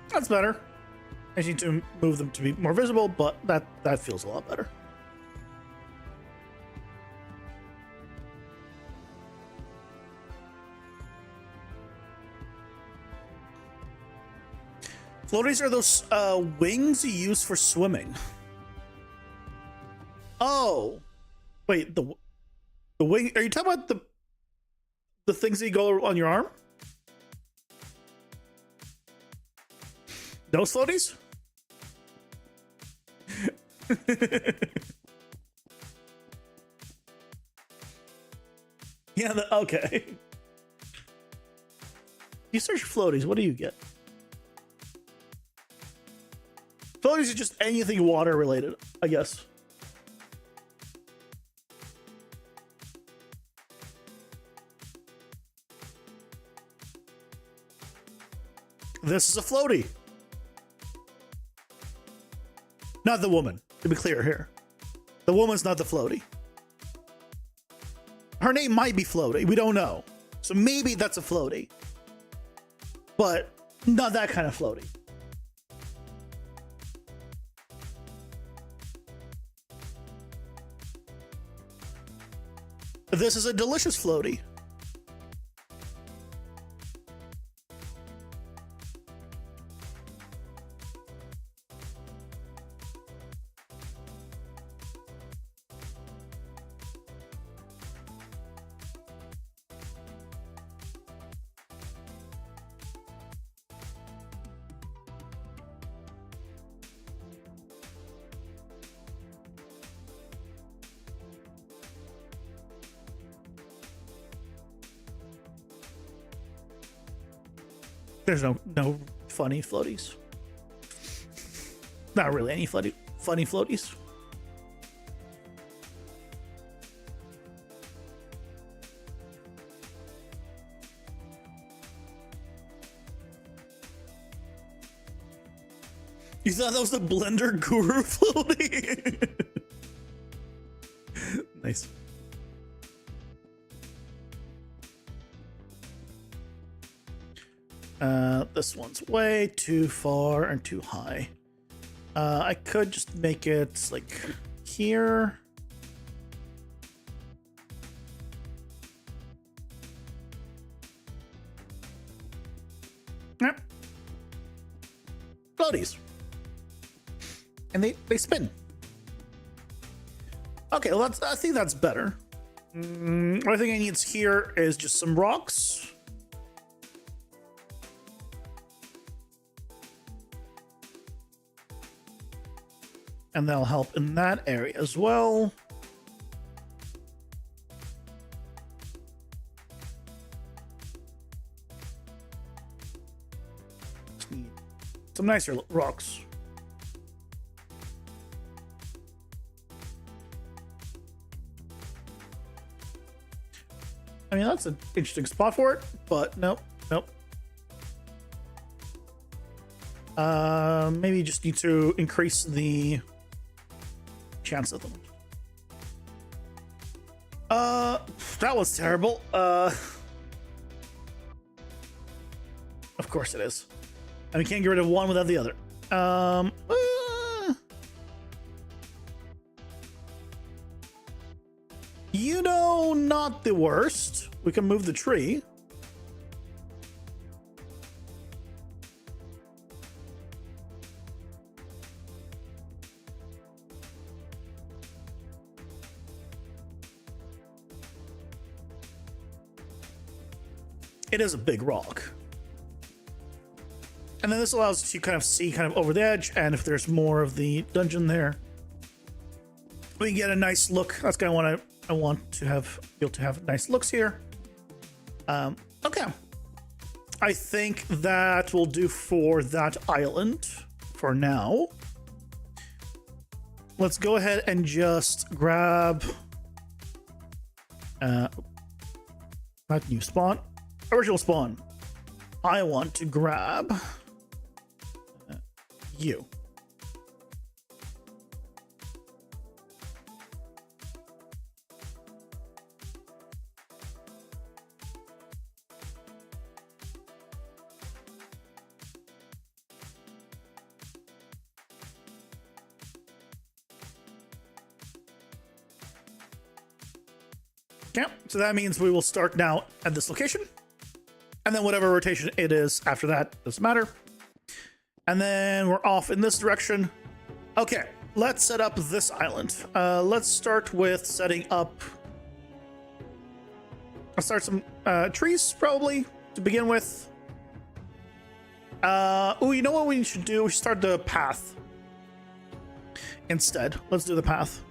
That's better. I need to move them to be more visible, but that feels a lot better. Floaties are those wings you use for swimming. Oh, wait, the wing? Are you talking about the things that you go on your arm? Those floaties? Yeah, okay. You search floaties, what do you get? Floaties are just anything water related, I guess. This is a floaty. Not the woman, to be clear here. The woman's not the floaty. Her name might be Floaty, we don't know. So maybe that's a floaty. But not that kind of floaty. This is a delicious floaty. There's no funny floaties. Not really any funny floaties. You thought that was the Blender Guru floaty? Nice. This one's way too far and too high. I could just make it like here. Yep. Floaties. And they spin. Okay, well I think that's better. What I think I need here is just some rocks. And that'll help in that area as well. Just need some nicer rocks. I mean, that's an interesting spot for it, but nope. Maybe you just need to increase the chance of them. That was terrible. Of course it is. And we can't get rid of one without the other. You know, not the worst. We can move the tree. It is a big rock. And then this allows us to kind of see kind of over the edge, and if there's more of the dungeon there, we can get a nice look. That's kind of what I want to have, be able to have nice looks here. Okay. I think that will do for that island for now. Let's go ahead and just grab not new spawn, original spawn. I want to grab you. Okay, so that means we will start now at this location. And then whatever rotation it is after that, doesn't matter. And then we're off in this direction. Okay, let's set up this island. Let's start with setting up... I'll start some trees, probably, to begin with. Oh, you know what we should do? We should start the path instead. Let's do the path.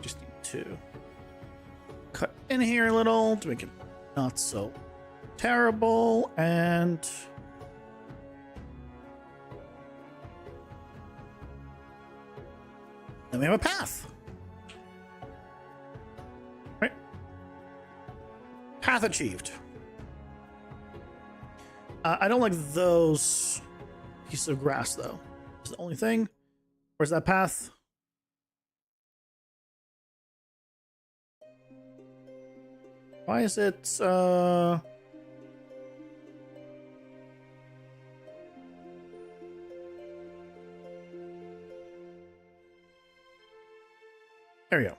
Just need to cut in here a little to make it not so terrible, and then we have a path. Right? Path achieved. I don't like those pieces of grass though. It's the only thing. Where's that path? Why is it, there we go.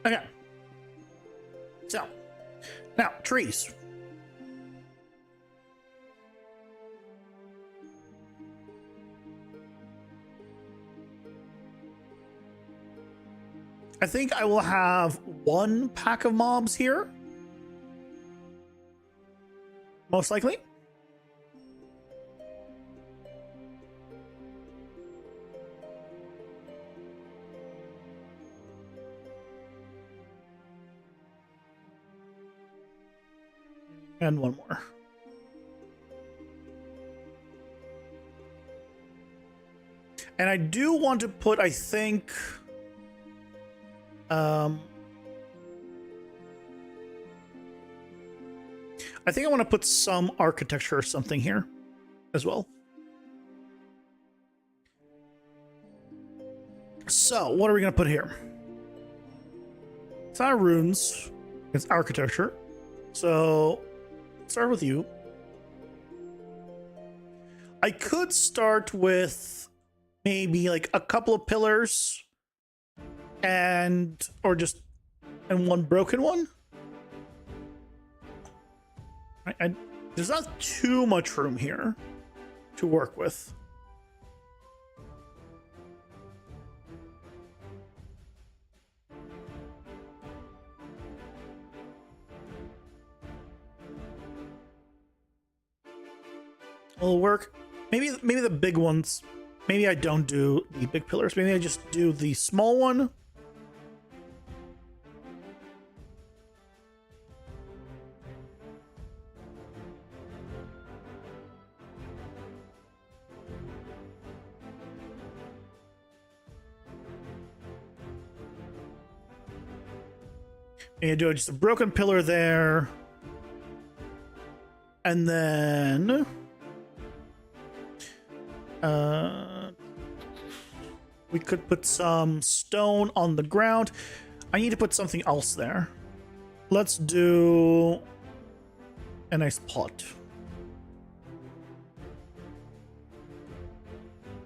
Okay. So, now, trees. I think I will have one pack of mobs here. Most likely. And one more. And I do want to put, I think... I think I want to put some architecture or something here as well. So, what are we going to put here? It's not runes, it's architecture. So, start with you. I could start with maybe like a couple of pillars and one broken one. There's not too much room here to work with. will work. Maybe the big ones. Maybe I don't do the big pillars. Maybe I just do the small one. And you do just a broken pillar there. And then we could put some stone on the ground. I need to put something else there. Let's do a nice pot.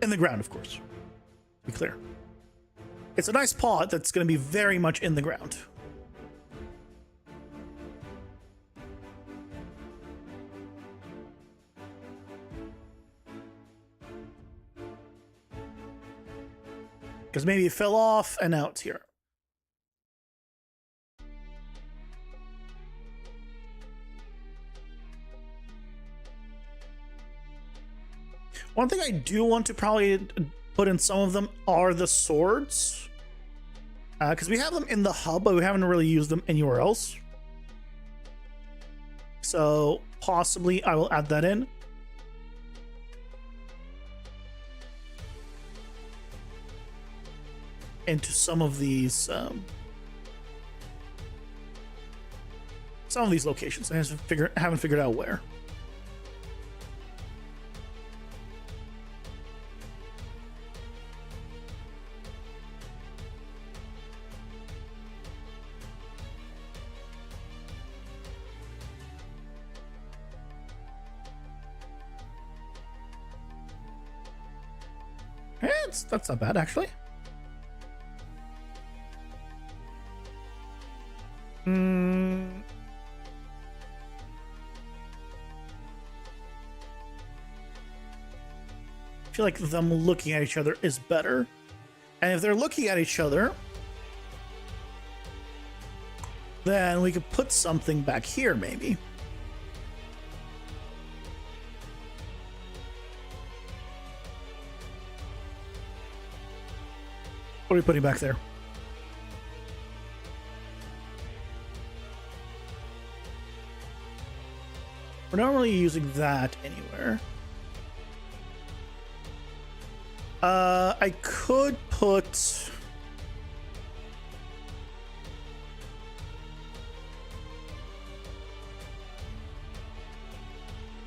In the ground, of course. To be clear. It's a nice pot that's going to be very much in the ground. Because maybe it fell off and now it's here. One thing I do want to probably put in some of them are the swords. Because we have them in the hub, but we haven't really used them anywhere else. So possibly I will add that in. Into some of these locations. I haven't figured out where. That's not bad, actually. I feel like them looking at each other is better. And if they're looking at each other, then we could put something back here, maybe. What are we putting back there? We're not really using that anywhere. I could put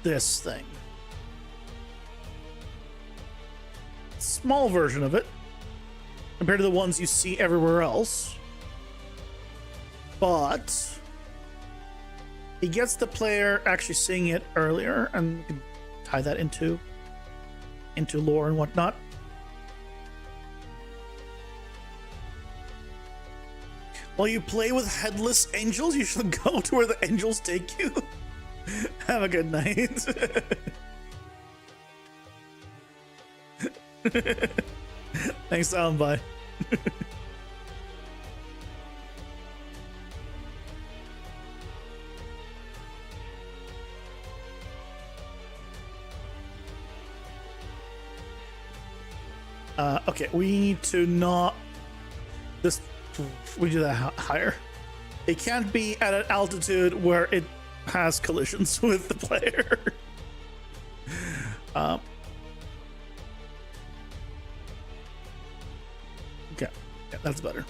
this thing. Small version of it compared to the ones you see everywhere else. But it gets the player actually seeing it earlier, and you can tie that into lore and whatnot. While you play with headless angels, you should go to where the angels take you. Have a good night. Thanks, Alan. Bye. Okay, we need to not this. We do that higher. It can't be at an altitude where it has collisions with the player. Okay, yeah, that's better.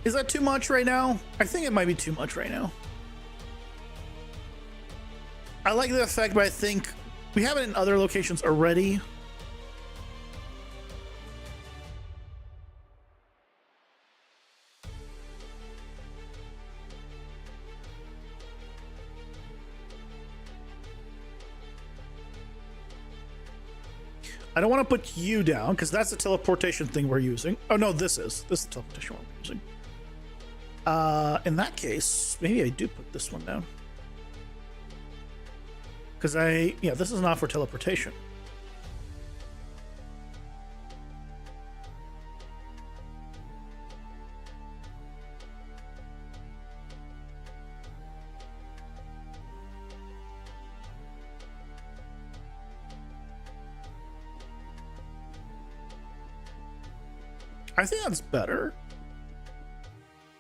Is that too much right now? I think it might be too much right now. I like the effect, but I think we have it in other locations already. I don't want to put you down because that's the teleportation thing we're using. Oh no, this is the teleportation we're using. In that case, maybe I do put this one down. Because this is not for teleportation. I think that's better.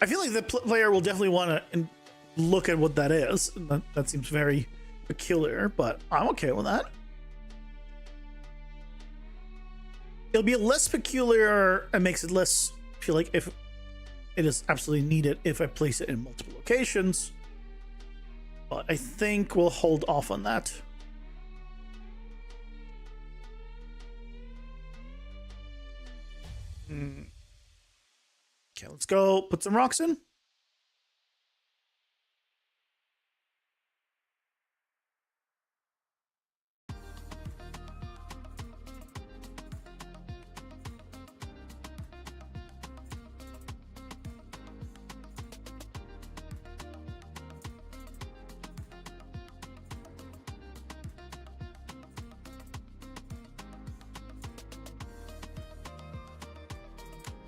I feel like the player will definitely want to look at what that is. That seems very peculiar, but I'm okay with that. It'll be less peculiar and makes it less feel like if it is absolutely needed if I place it in multiple locations. But I think we'll hold off on that. Okay, let's go put some rocks in.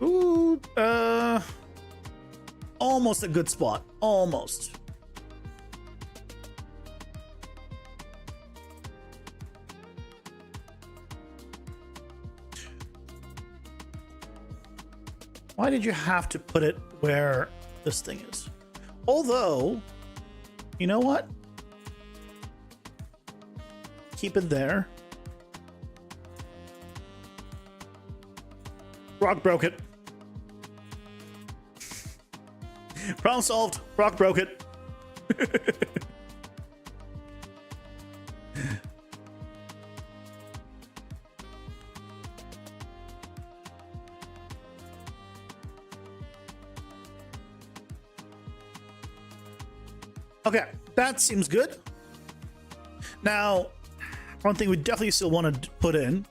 Ooh, almost a good spot. Almost. Why did you have to put it where this thing is? Although, you know what? Keep it there. Rock broke it. Problem solved. Rock broke it. Okay, that seems good. Now, one thing we definitely still want to put in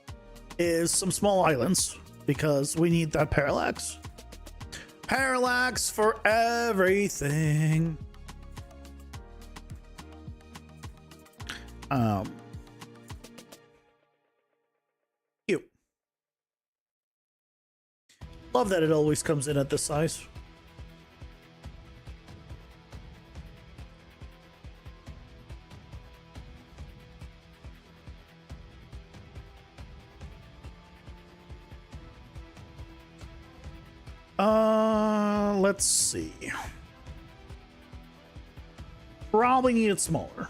is some small islands because we need that parallax. Parallax for everything. Cute. Love that it always comes in at this size. Let's see. Probably need it smaller.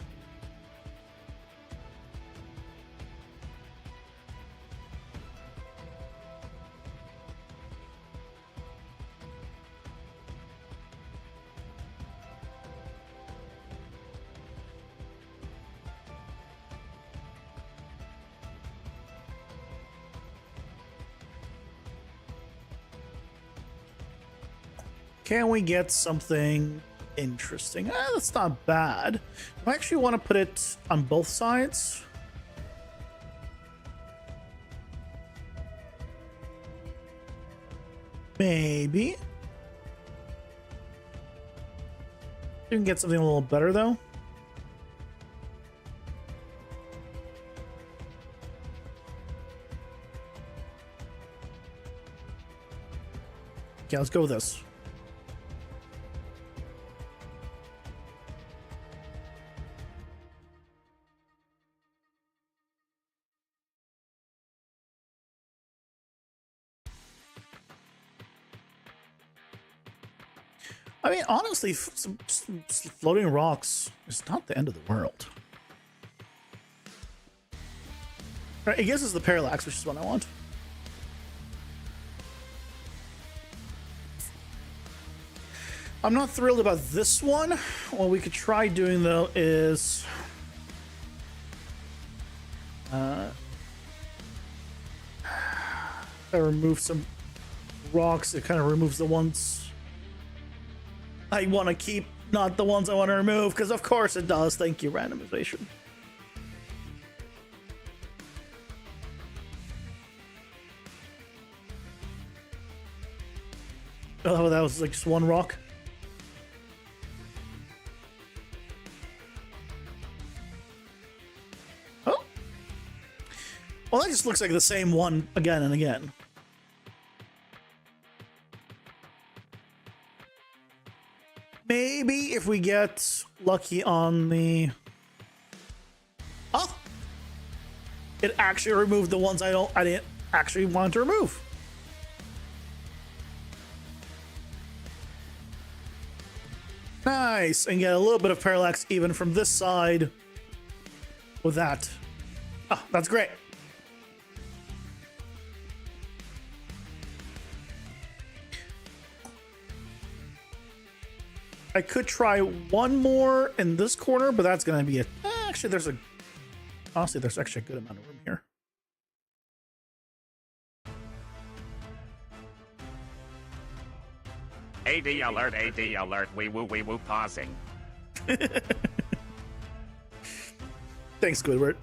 Can we get something interesting? That's not bad. Do I actually want to put it on both sides? Maybe. You can get something a little better though. Okay, let's go with this. I mean, honestly, some floating rocks is not the end of the world. Right, I guess it's the parallax, which is what I want. I'm not thrilled about this one. What we could try doing, though, is... I remove some rocks. It kind of removes the ones I want to keep, not the ones I want to remove, because of course it does. Thank you, randomization. Oh, that was like just one rock. Oh. Well, that just looks like the same one again and again. Maybe if we get lucky on the... Oh! It actually removed the ones I didn't actually want to remove. Nice, and get a little bit of parallax even from this side with that. Oh, that's great. I could try one more in this corner, but that's going to be a... actually, honestly, there's actually a good amount of room here. AD alert, wee woo, pausing. Thanks, Squidward.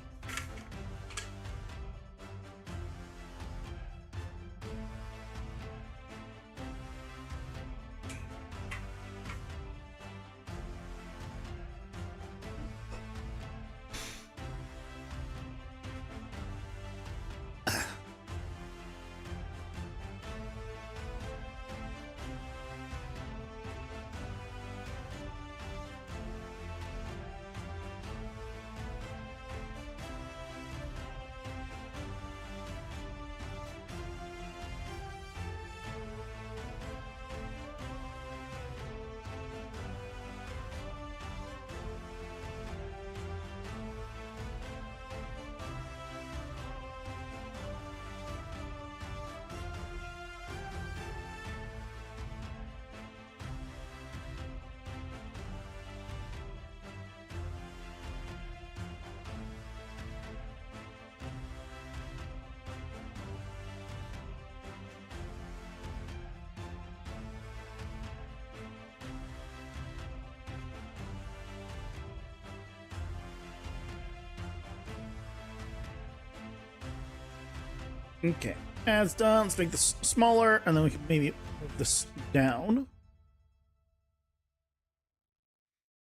Okay, that's done. Let's make this smaller, and then we can maybe move this down.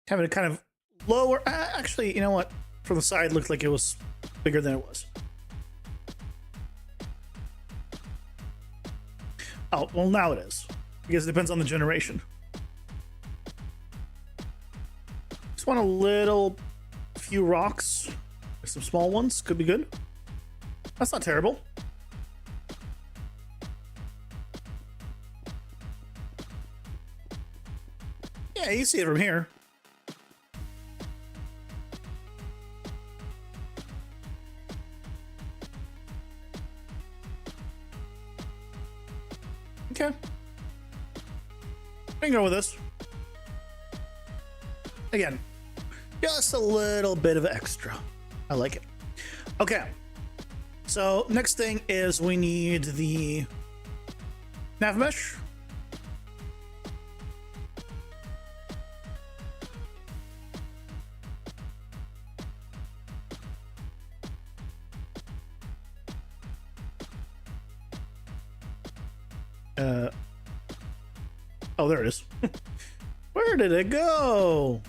Have it kind of lower. Actually, you know what? From the side, it looked like it was bigger than it was. Oh, well, now it is. Because it depends on the generation. Just want a few rocks. Some small ones. Could be good. That's not terrible. Yeah, you see it from here. Okay. I can go with this. Again, just a little bit of extra. I like it. Okay. So next thing is we need the nav mesh. Oh, there it is. Where did it go?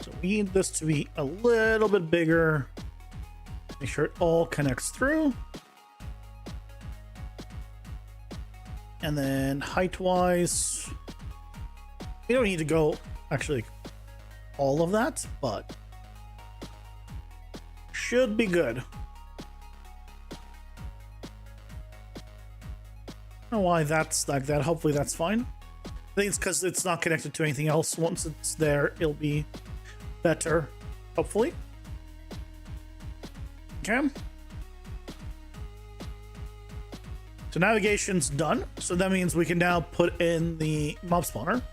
So we need this to be a little bit bigger. Make sure it all connects through. And then height-wise, we don't need to go actually all of that, but should be good. I don't know why that's like that. Hopefully that's fine. I think it's because it's not connected to anything else. Once it's there, it'll be better, hopefully. Okay. So navigation's done. So that means we can now put in the mob spawner.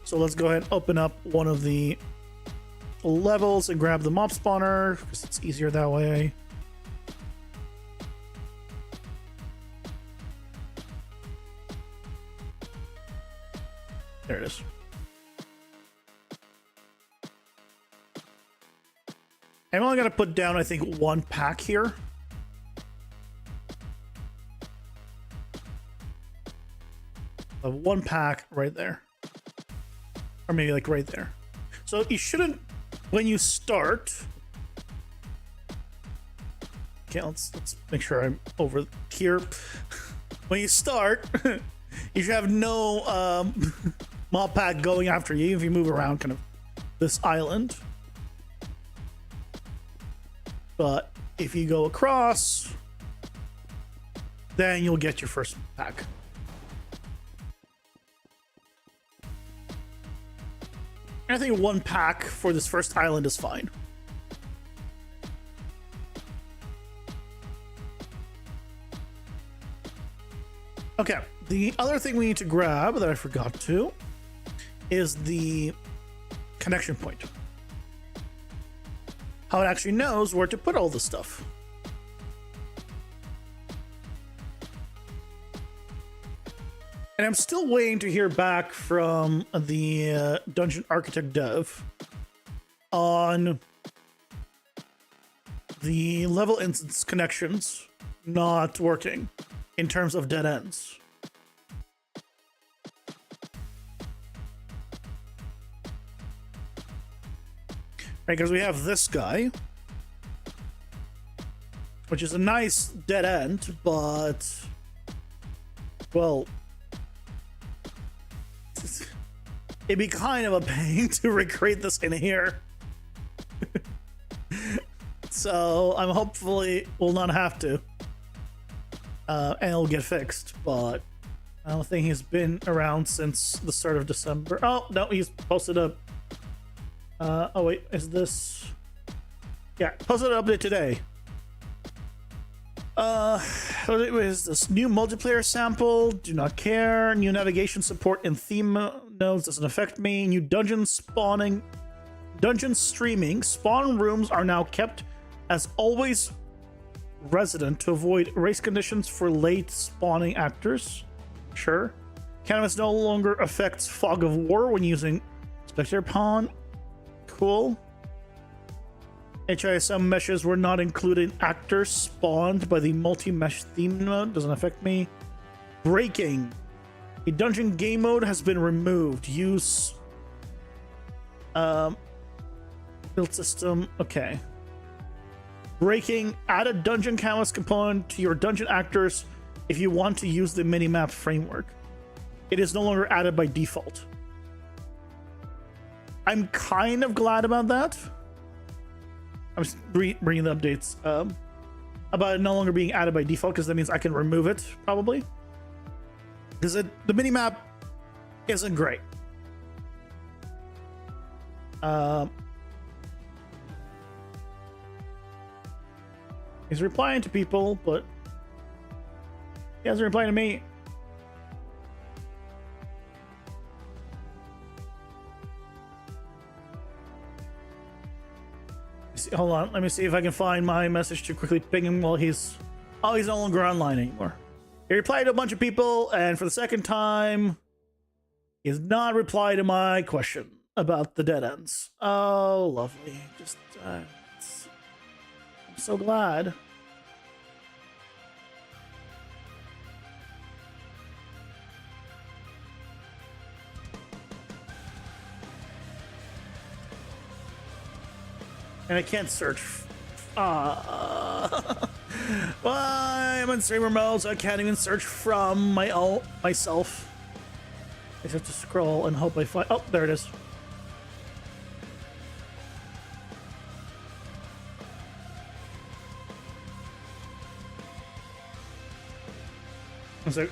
So let's go ahead and open up one of the levels and grab the mob spawner because it's easier that way. There it is. I'm only gonna put down, I think, one pack here. One pack right there, or maybe like right there. So you shouldn't, when you start. Okay, let's make sure I'm over here. When you start, you should have no mob pack going after you if you move around kind of this island. But if you go across, then you'll get your first pack. I think one pack for this first island is fine. Okay, the other thing we need to grab that I forgot to is the connection point. How it actually knows where to put all this stuff. And I'm still waiting to hear back from the Dungeon Architect dev on the level instance connections not working in terms of dead ends. Right, because we have this guy, which is a nice dead end, but, well, it'd be kind of a pain to recreate this in here. So I'm hopefully will not have to. And it'll get fixed, but I don't think he's been around since the start of December. Oh, no, he's posted up. Oh wait, is this? Yeah, posted an update today. What is this? New multiplayer sample, do not care. New navigation support in theme nodes, doesn't affect me. New dungeon streaming. Spawn rooms are now kept as always resident to avoid race conditions for late spawning actors. Sure. Canvas no longer affects Fog of War when using Spectre Pawn. Cool. HISM meshes were not included in actors spawned by the multi-mesh theme mode. Doesn't affect me. Breaking. A dungeon game mode has been removed. Use build system. Okay. Breaking. Add a dungeon canvas component to your dungeon actors if you want to use the minimap framework. It is no longer added by default. I'm kind of glad about that. I'm just bringing the updates about it no longer being added by default, because that means I can remove it probably, because the minimap isn't great. He's replying to people, but he hasn't replied to me. Hold on, let me see if I can find my message to quickly ping him while he's... Oh, he's no longer online anymore. He replied to a bunch of people, and for the second time, he has not replied to my question about the dead ends. Oh, lovely. Just, I'm so glad. And I can't search. Well, I'm in streamer mode, so I can't even search from myself. I just have to scroll and hope I find. Oh, there it is. One sec.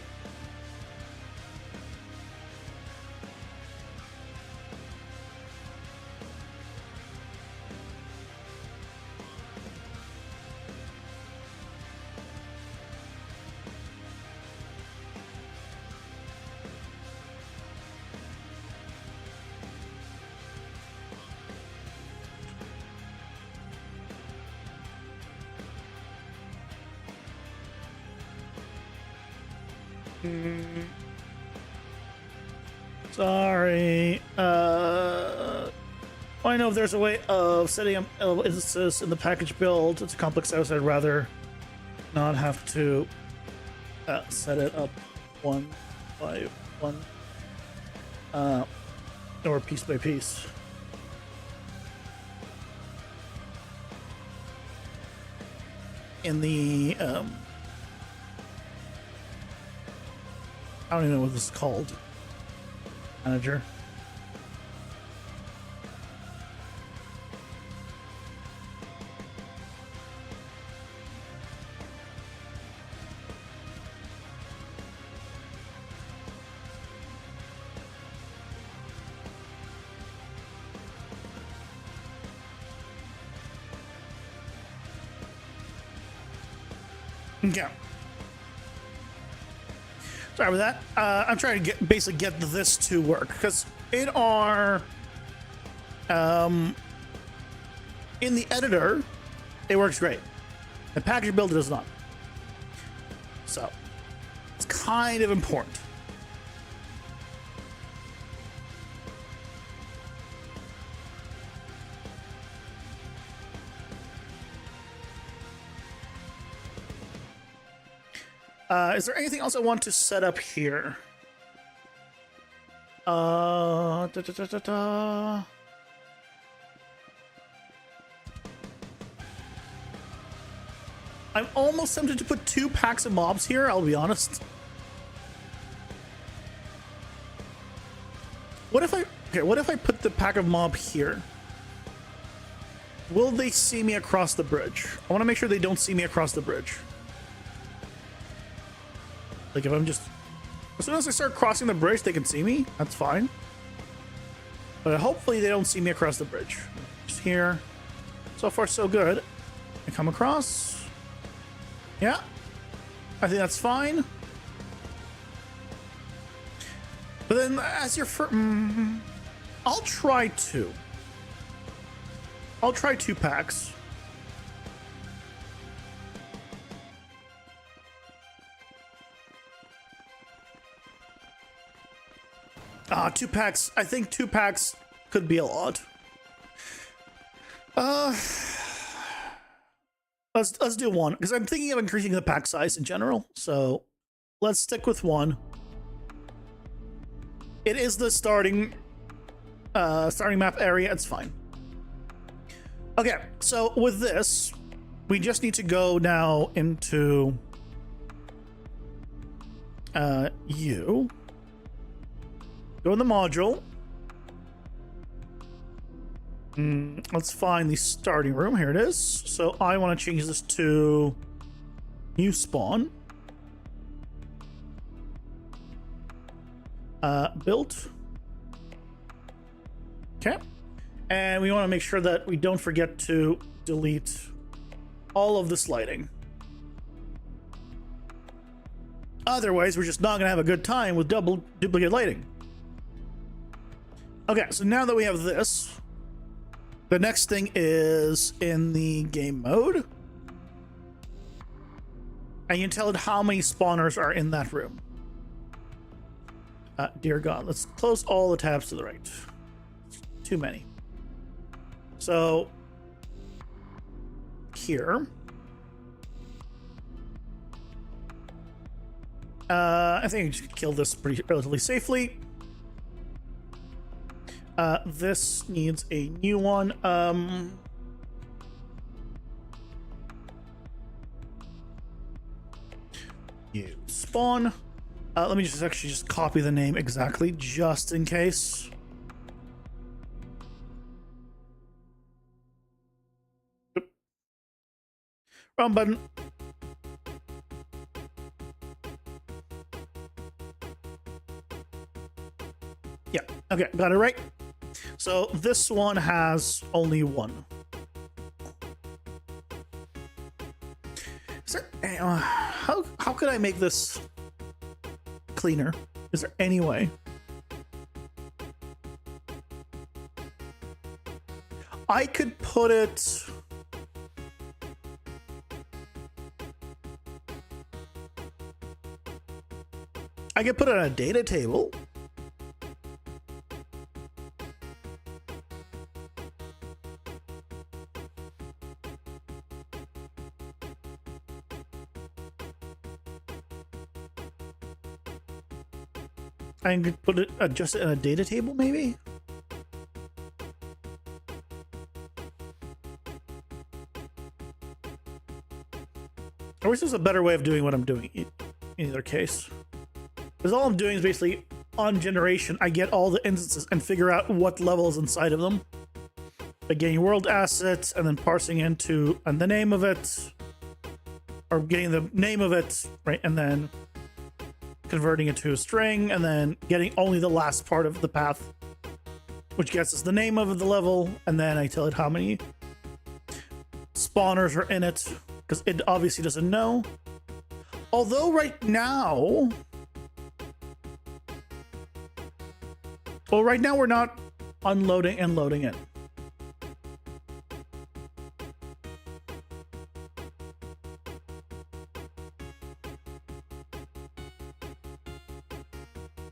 Sorry. I know if there's a way of setting up instances in the package build. It's a complex house. I'd rather not have to set it up one by one, or piece by piece. In the I don't even know what this is called. manager. Okay. Sorry about that. I'm trying to basically get this to work because in our in the editor it works great. The package builder does not. So it's kind of important. Is there anything else I want to set up here? I'm almost tempted to put 2 packs of mobs here, I'll be honest. What if I put the pack of mob here? Will they see me across the bridge? I want to make sure they don't see me across the bridge. Like if I'm just, as soon as I start crossing the bridge, they can see me. That's fine. But hopefully they don't see me across the bridge. Just here. So far, so good. I come across. Yeah. I think that's fine. But then as your first, I'll try 2. I'll try 2 packs. 2 packs. I think 2 packs could be a lot. Let's do 1 because I'm thinking of increasing the pack size in general. So let's stick with 1. It is the starting map area. It's fine. Okay, so with this, we just need to go now into you. Go in the module. Let's find the starting room. Here it is. So I want to change this to new spawn. Built. Okay. And we want to make sure that we don't forget to delete all of this lighting. Otherwise, we're just not going to have a good time with duplicate lighting. Okay, so now that we have this, the next thing is in the game mode. And you can tell it how many spawners are in that room. Dear God, let's close all the tabs to the right. Too many. So, here. I think I just kill this pretty relatively safely. This needs a new one. You spawn. Let me just actually just copy the name exactly, just in case. Oop. Wrong button. Yeah, okay, got it right. So this one has only 1. Is there, how could I make this cleaner? Is there any way? I could put it... I could put it on a data table. I could put it, adjust it in a data table, maybe? I wish there's a better way of doing what I'm doing in either case. Because all I'm doing is basically on generation, I get all the instances and figure out what level is inside of them. By getting world assets and then parsing into and the name of it, or getting the name of it, right, and then converting it to a string, and then getting only the last part of the path, which gets us the name of the level, and then I tell it how many spawners are in it, because it obviously doesn't know. Although right now, well, right now we're not unloading and loading it.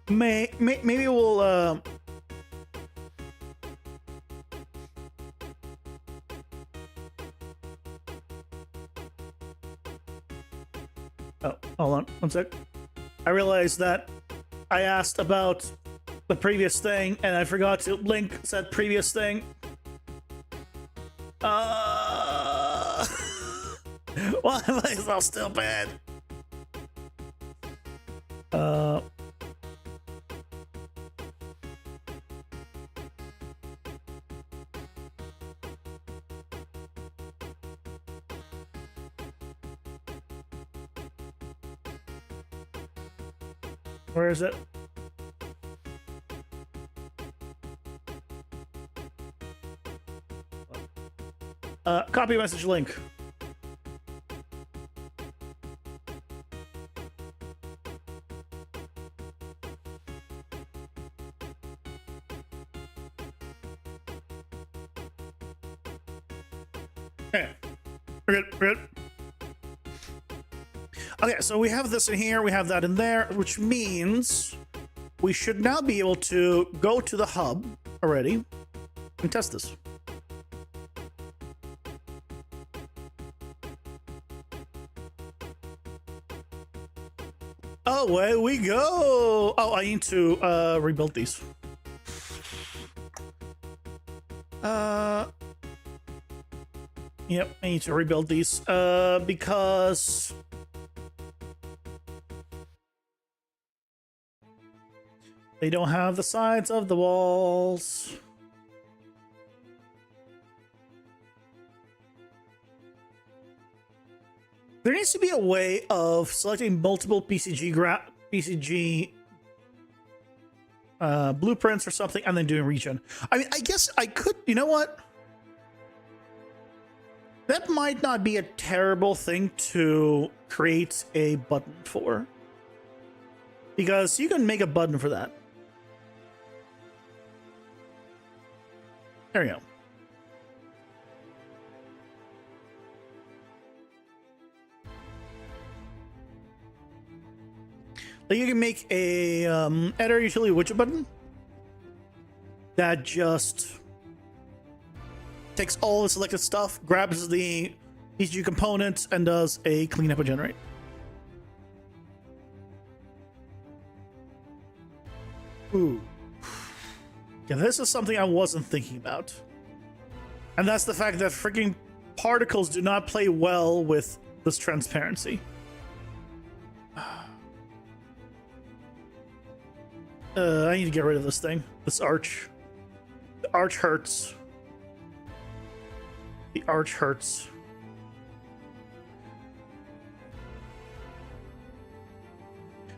Maybe we'll oh, hold on one sec. I realized that I asked about the previous thing and I forgot to link said previous thing. Why am I so stupid? Where is it? Copy message link. Okay, we're good. Okay, so we have this in here, we have that in there, which means we should now be able to go to the hub already and test this. Oh, away we go! Oh, I need to rebuild these. Yep, I need to rebuild these because they don't have the sides of the walls. There needs to be a way of selecting multiple PCG blueprints or something and then doing regen. I mean, I guess I could, you know what? That might not be a terrible thing to create a button for. Because you can make a button for that. There we go. Like you can make a editor utility widget button that just takes all the selected stuff, grabs the PCG components, and does a cleanup and generate. Ooh. Yeah, this is something I wasn't thinking about. And that's the fact that freaking particles do not play well with this transparency. I need to get rid of this thing. This arch. The arch hurts. The arch hurts.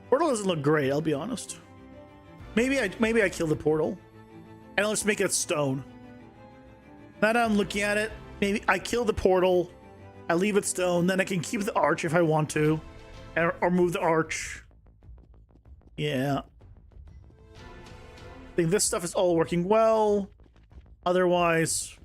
Portal doesn't look great, I'll be honest. Maybe I kill the portal. And I'll just make it stone. Now that I'm looking at it, maybe I kill the portal, I leave it stone, then I can keep the arch if I want to. Or move the arch. Yeah. I think this stuff is all working well. Otherwise...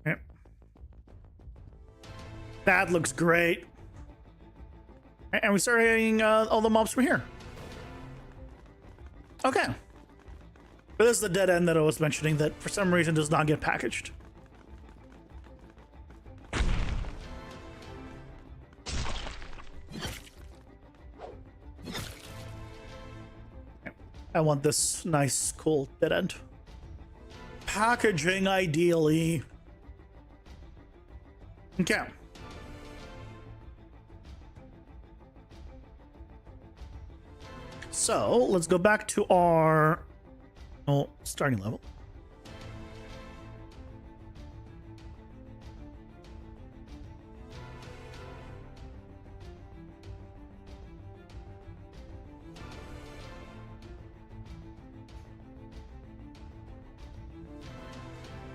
Yep. That looks great. And we start getting all the mobs from here. Okay. But this is the dead end that I was mentioning that for some reason does not get packaged. I want this nice, cool dead end. Packaging, ideally. Okay. So let's go back to our starting level.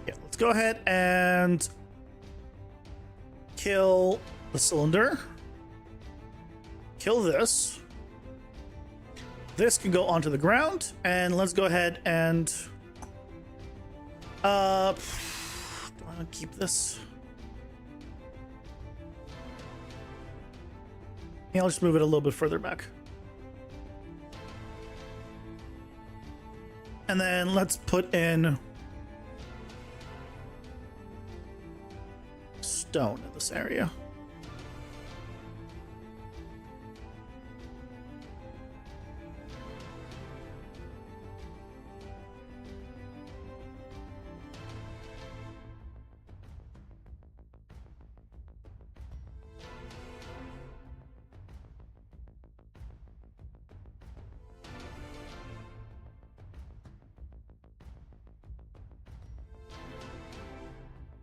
Yeah, let's go ahead and kill the cylinder. Kill this. This can go onto the ground, and let's go ahead and do I want to keep this? Yeah, I'll just move it a little bit further back. And then let's put in stone in this area.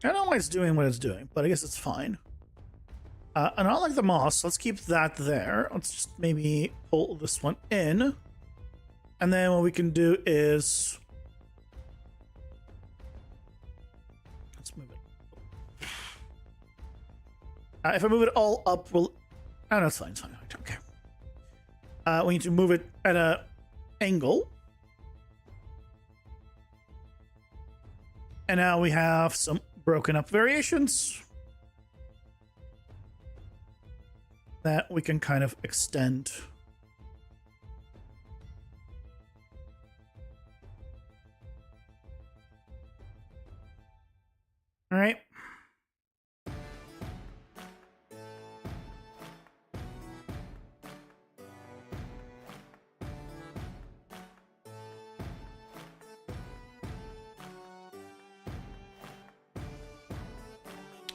I don't know why it's doing what it's doing, but I guess it's fine. And I don't like the moss. Let's keep that there. Let's just maybe pull this one in. And then what we can do is... let's move it. If I move it all up, we'll... oh, no, it's fine. It's fine. Okay. We need to move it at an angle. And now we have some broken up variations that we can kind of extend. All right.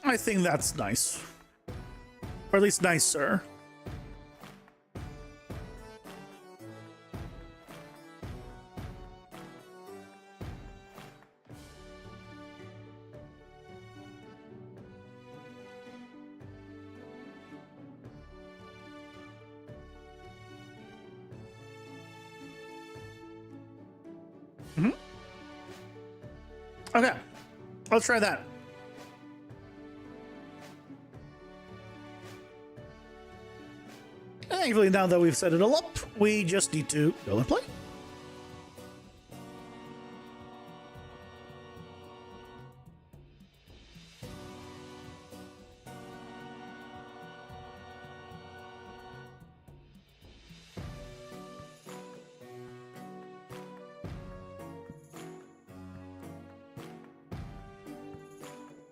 I think that's nice. Or at least nicer. Okay, let's try that. Thankfully, now that we've set it all up, we just need to go and play.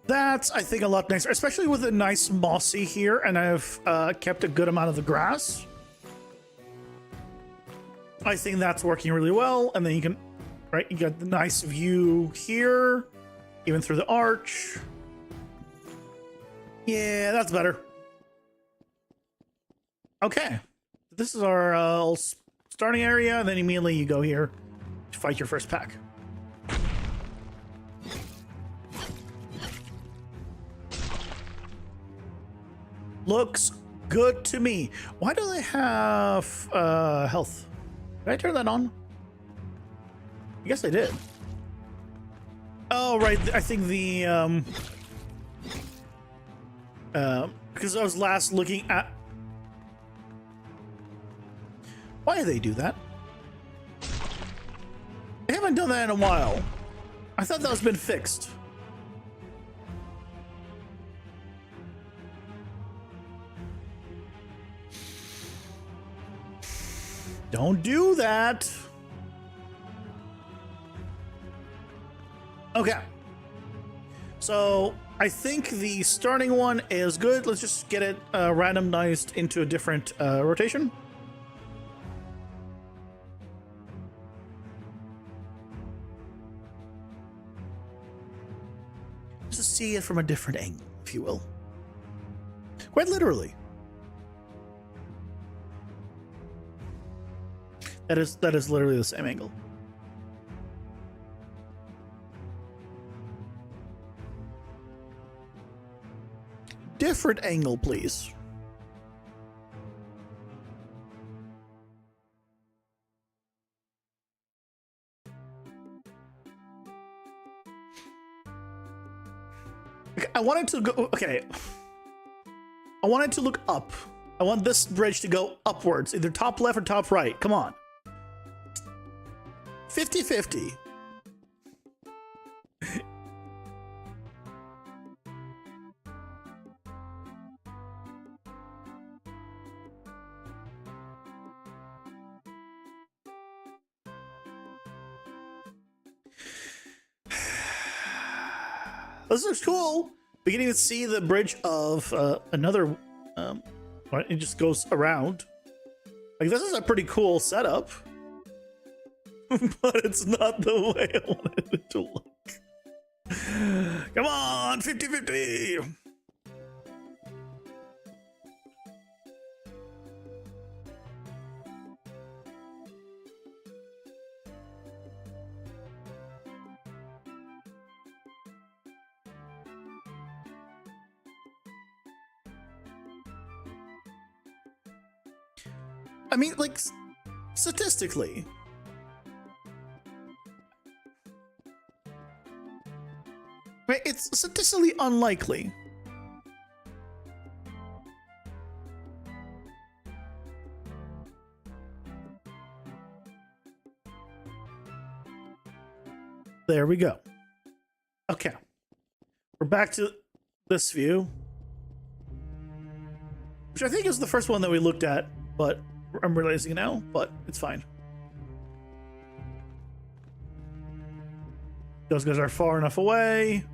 That's, I think, a lot nicer, especially with a nice mossy here, and I've kept a good amount of the grass. I think that's working really well, and then you can, right, you got the nice view here, even through the arch. Yeah, that's better. Okay, this is our starting area, and then immediately you go here to fight your first pack. Looks good to me. Why do they have health? Did I turn that on? I guess I did. Oh, right. I think the because I was last looking at... why do they do that? They haven't done that in a while. I thought that was been fixed. Don't do that. Okay. So I think the starting one is good. Let's just get it randomized into a different rotation. Just to see it from a different angle, if you will. Quite literally. That is literally the same angle. Different angle, please. I wanted to go. Okay. I wanted to look up. I want this bridge to go upwards, either top left or top right. Come on. 50-50. This looks cool. Beginning to see the bridge of another. It just goes around. Like, this is a pretty cool setup. But it's not the way I wanted it to look. Come on, 50-50. I mean, like, statistically. Right? It's statistically unlikely. There we go. Okay. We're back to this view. Which I think is the first one that we looked at, but I'm realizing now, but it's fine. Those guys are far enough away.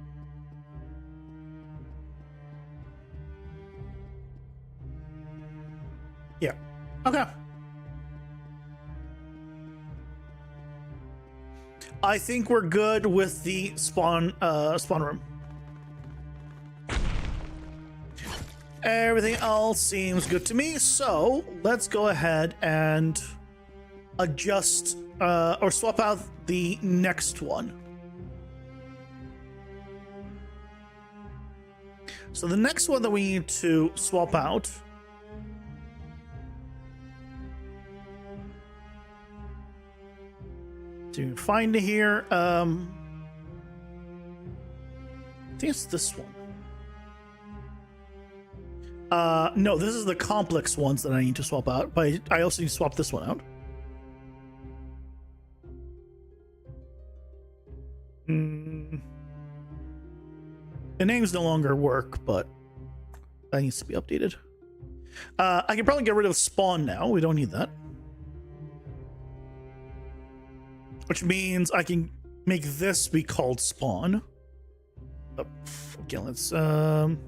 Yeah. Okay. I think we're good with the spawn room. Everything else seems good to me, so let's go ahead and adjust or swap out the next one. So the next one that we need to swap out to find here, I think it's this one. No, this is the complex ones that I need to swap out, but I also need to swap this one out. The names no longer work, but that needs to be updated. I can probably get rid of spawn now. We don't need that. Which means I can make this be called spawn. Okay, let's update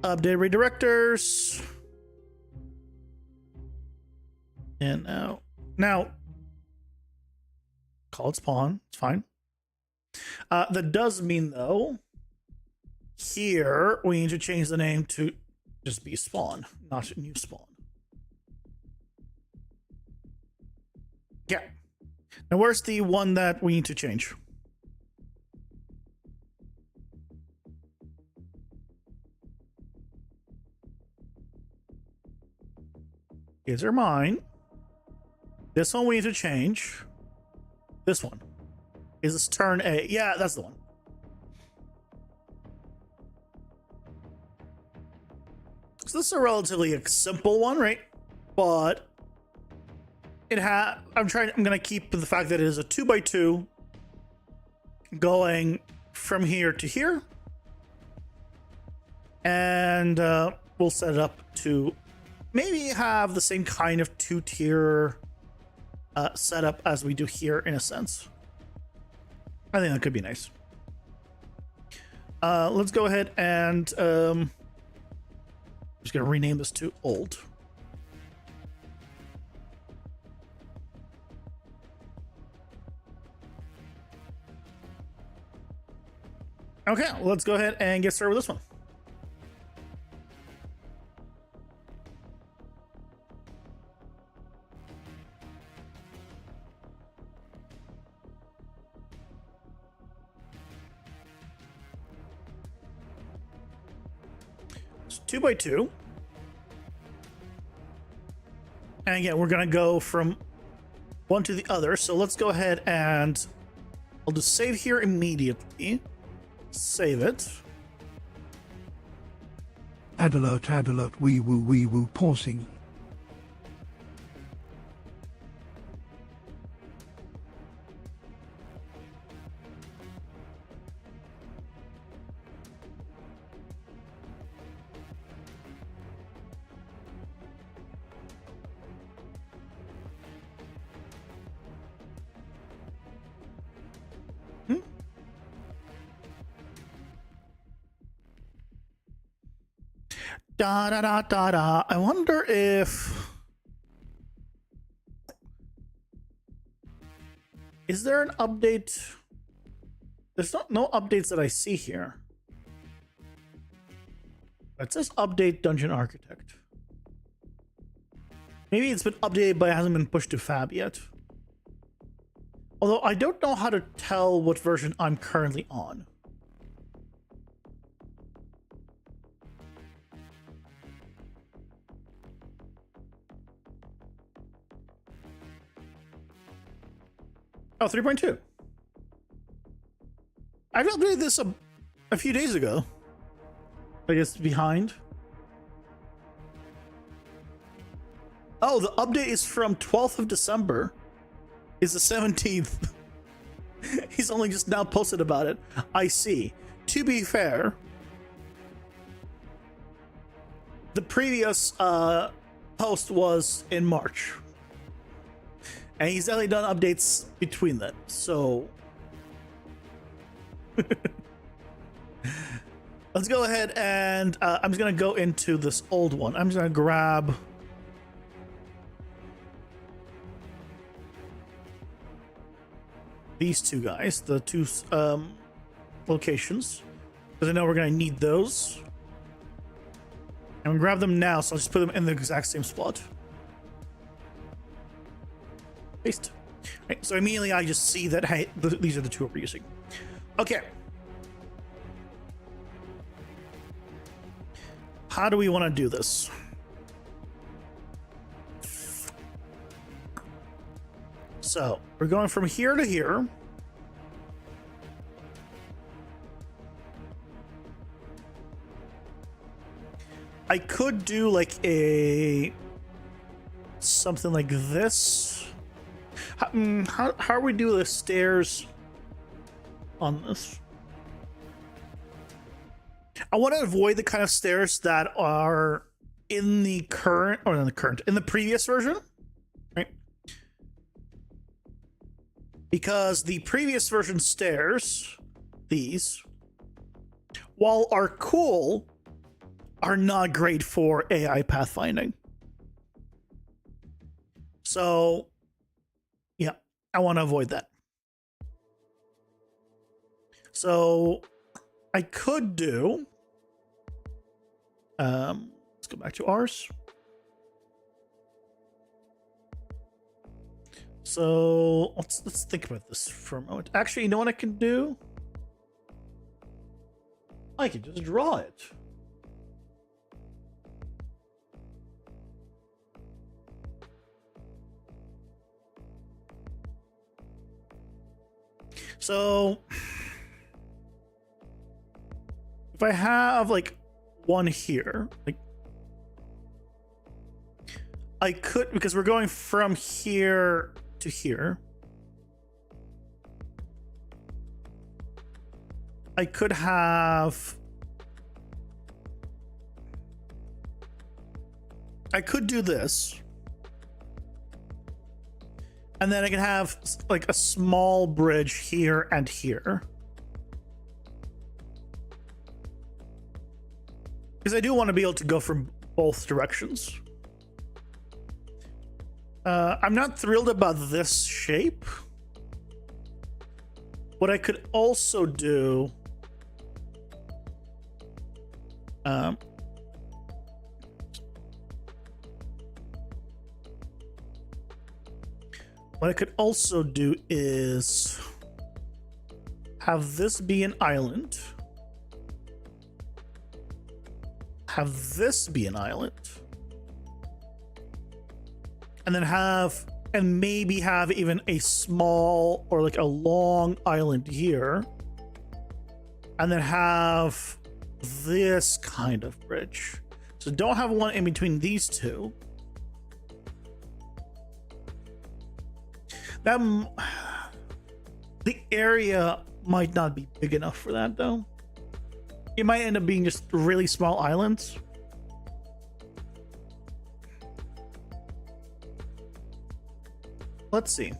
redirectors. And now call it spawn. It's fine. That does mean though, here we need to change the name to just be spawn, not new spawn. Yeah. Now where's the one that we need to change? These are mine. This one we need to change. This one. Is this turn A? Yeah, that's the one. So this is a relatively simple one, right? But I'm gonna keep the fact that it is a 2x2 going from here to here. And we'll set it up to maybe have the same kind of 2-tier setup as we do here in a sense. I think that could be nice. Let's go ahead and I'm just gonna rename this to old. Okay, let's go ahead and get started with this one. It's 2x2. And again, we're gonna go from one to the other. So let's go ahead and I'll just save here immediately. Save it. Add alert, wee woo, pausing. Da da da da da. I wonder if is there an update? There's no updates that I see here. It says update Dungeon Architect. Maybe it's been updated but it hasn't been pushed to Fab yet. Although I don't know how to tell what version I'm currently on. Oh, 3.2. I've updated this a few days ago. I guess behind. Oh, the update is from 12th of December. It's the 17th. He's only just now posted about it. I see. To be fair, the previous post was in March. And he's only done updates between them, so let's go ahead and I'm just gonna go into this old one. I'm just gonna grab these two guys, the two locations, because I know we're gonna need those. I'm gonna grab them now, so I'll just put them in the exact same spot. Paste. Right, so immediately I just see that, hey, these are the two we're using. Okay. How do we want to do this? So we're going from here to here. I could do like something like this. How do we do the stairs on this? I want to avoid the kind of stairs that are in the current, or in the previous version, right? Because the previous version stairs, these, while are cool, are not great for AI pathfinding. So yeah, I want to avoid that. So I could do, let's go back to ours. So let's think about this for a moment. Actually, you know what I can do? I can just draw it. So if I have like one here, like I could, because we're going from here to here, I could do this. And then I can have like a small bridge here and here. Because I do want to be able to go from both directions. I'm not thrilled about this shape. What I could also do... what I could also do is have this be an island. have this be an island. And then maybe have even a small or like a long island here. And then have this kind of bridge. So don't have one in between these two. The area might not be big enough for that though. It might end up being just really small islands. Let's see.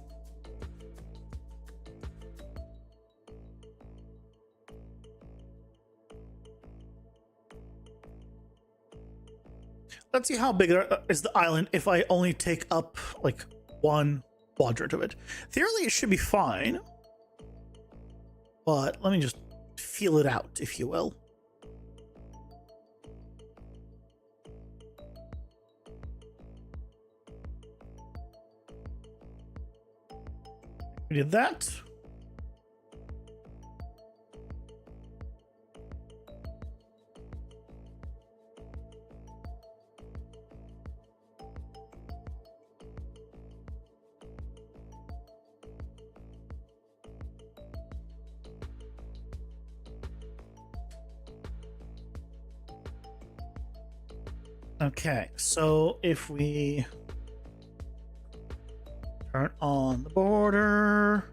Let's see how big is the island if I only take up like one quadrant of it. Theoretically, it should be fine. But let me just feel it out, if you will. We did that. Okay, so if we turn on the border,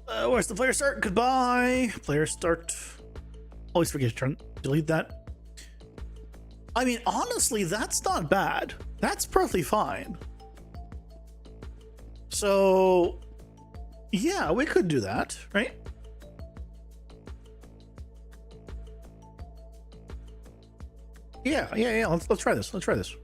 where's the player start? Goodbye, player start. Always forget to delete that. I mean, honestly, that's not bad. That's perfectly fine. So, yeah, we could do that, right? Yeah. Let's try this. Let's try this.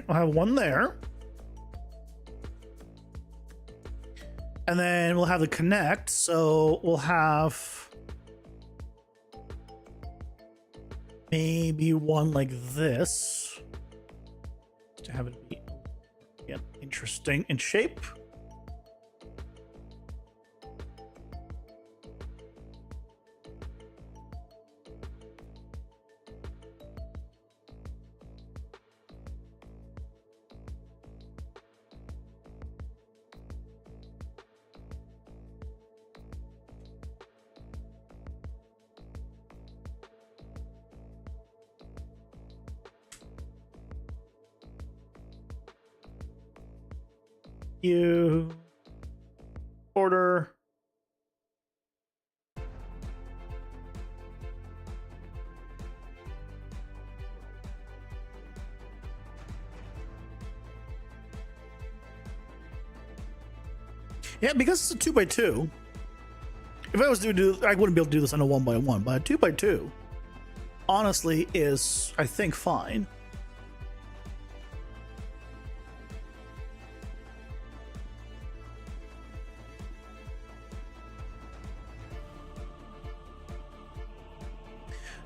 We'll have one there. And then we'll have the connect, so we'll have maybe one like this to have it be again, interesting in shape. You order. Yeah, because it's a 2x2. If I was to do, I wouldn't be able to do this on a 1x1, but a 2x2 honestly is, I think, fine.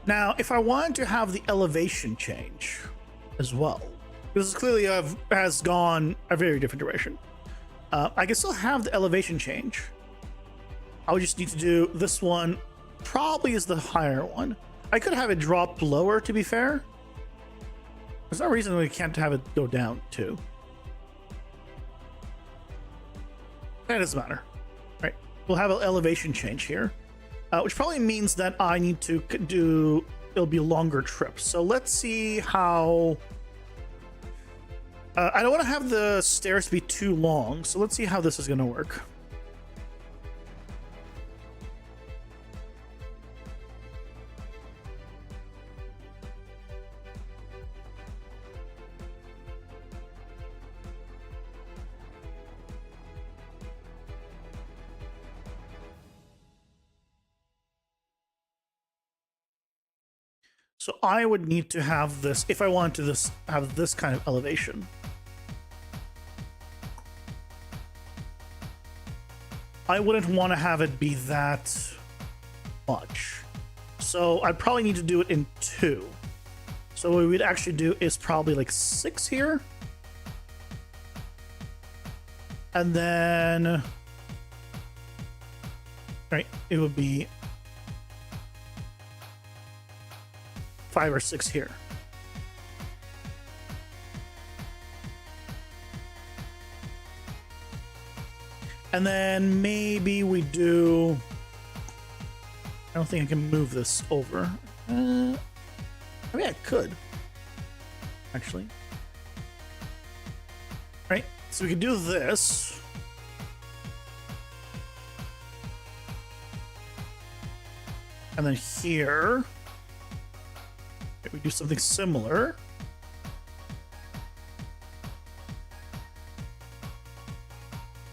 Now, if I wanted to have the elevation change as well, this clearly has gone a very different direction. I can still have the elevation change. I would just need to do this one, probably is the higher one. I could have it drop lower, to be fair. There's no reason we can't have it go down too. That doesn't matter. Right, we'll have an elevation change here. Which probably means that I need to do, it'll be longer trips. So let's see how, I don't want to have the stairs be too long. So let's see how this is going to work. So I would need to have this, if I wanted to have this kind of elevation. I wouldn't want to have it be that much. So I'd probably need to do it in 2. So what we'd actually do is probably like 6 here. And then, right, it would be 5 or 6 here. And then maybe we do, I don't think I can move this over. I mean, I could, actually. Right, so we could do this. And then here, we do something similar.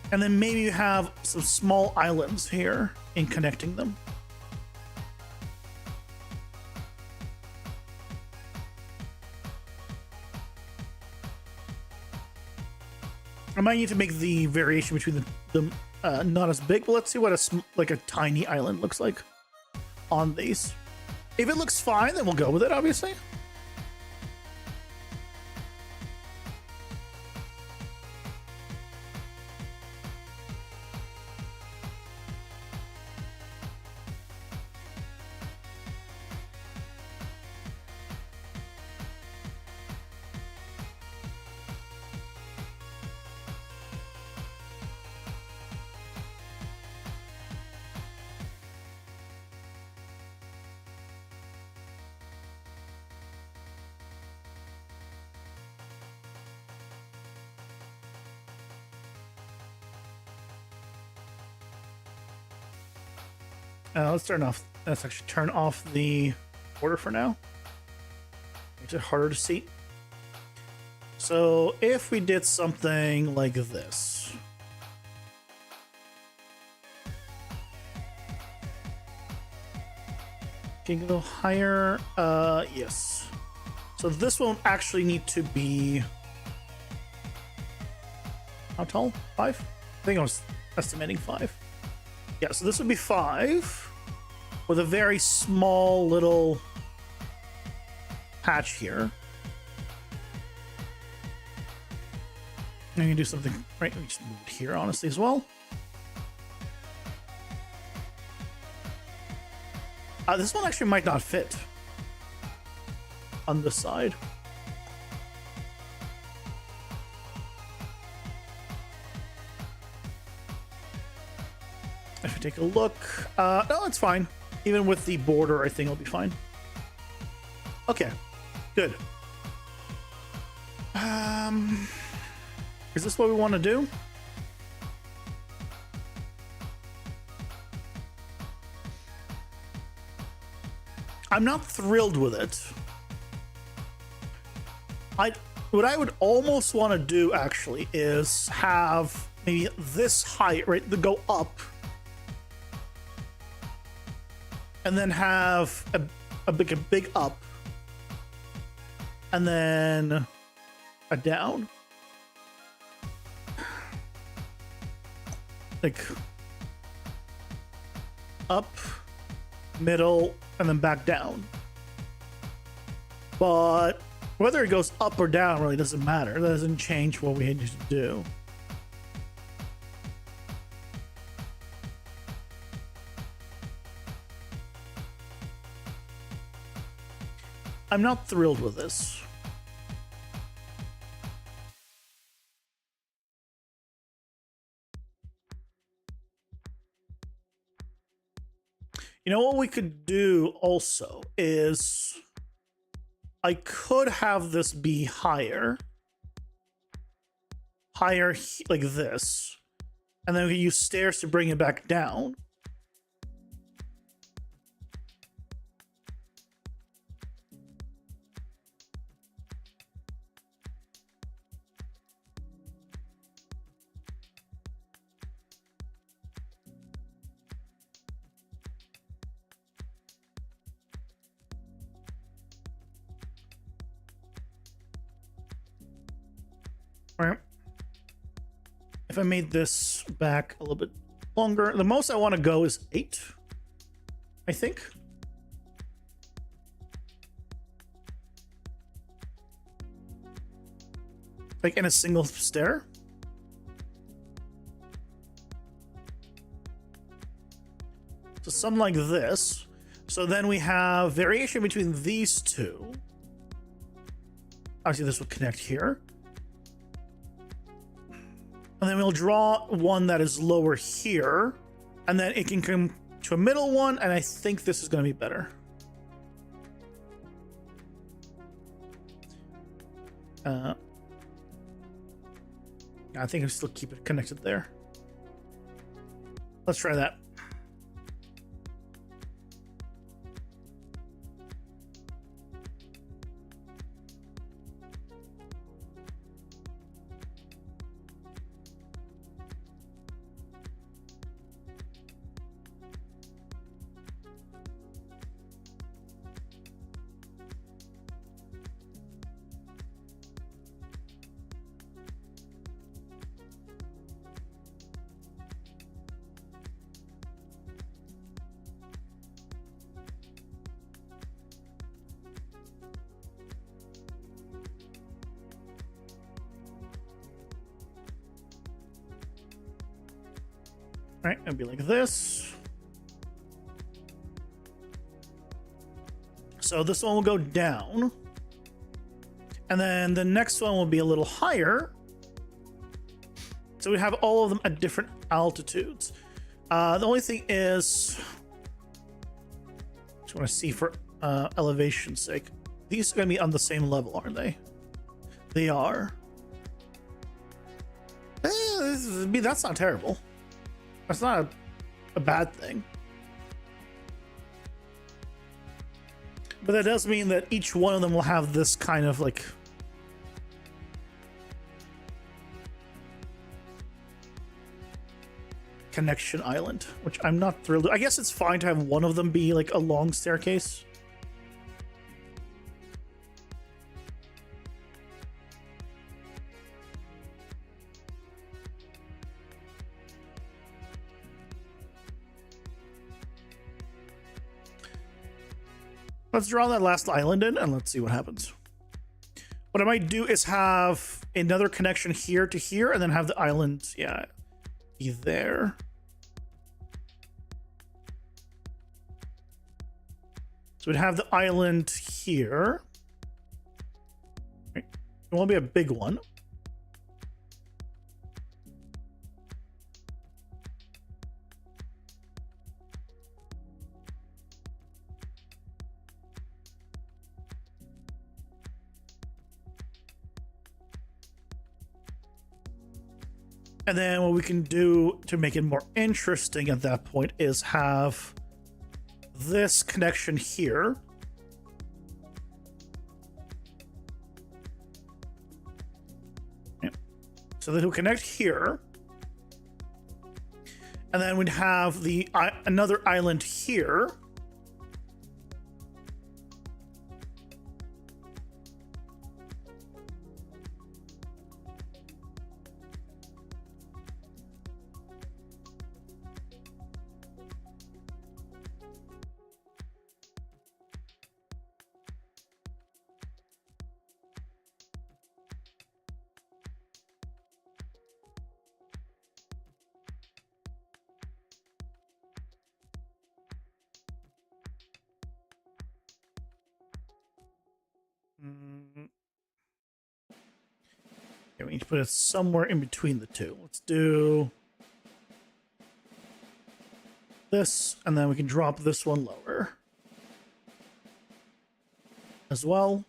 And then maybe you have some small islands here in connecting them. I might need to make the variation between them not as big, but let's see what like a tiny island looks like on these. If it looks fine, then we'll go with it, obviously. Let's turn off. Let's actually turn off the border for now. Makes it harder to see. So if we did something like this, can you go higher? Yes. So this won't actually need to be how tall? 5? I think I was estimating 5. Yeah, so this would be 5 with a very small little patch here. And you can do something, right? We just move it here, honestly, as well. This one actually might not fit on this side. If we take a look, no, it's fine. Even with the border, I think it'll be fine. Okay, good. Is this what we want to do? I'm not thrilled with it. What I would almost want to do actually is have maybe this height, right, to go up. And then have a big up. And then a down. Like up, middle, and then back down. But whether it goes up or down really doesn't matter. That doesn't change what we need to do. I'm not thrilled with this. You know what we could do also is I could have this be higher like this, and then we could use stairs to bring it back down. Right. If I made this back a little bit longer. The most I want to go is 8, I think. Like in a single stair. So something like this. So then we have variation between these two. Obviously this will connect here. And then we'll draw one that is lower here. And then it can come to a middle one. And I think this is going to be better. I think I'll still keep it connected there. Let's try that. All right, it'll be like this. So this one will go down. And then the next one will be a little higher. So we have all of them at different altitudes. The only thing is, just want to see for elevation's sake. These are going to be on the same level, aren't they? They are. That's not terrible. That's not a bad thing. But that does mean that each one of them will have this kind of like connection island, which I'm not thrilled with. I guess it's fine to have one of them be like a long staircase. Let's draw that last island in and let's see what happens. What I might do is have another connection here to here and then have the island, yeah, be there. So we'd have the island here. It won't be a big one. And then what we can do to make it more interesting at that point is have this connection here. Yeah. So that it'll connect here. And then we'd have the another island here. Okay, we need to put it somewhere in between the two. Let's do this, and then we can drop this one lower as well.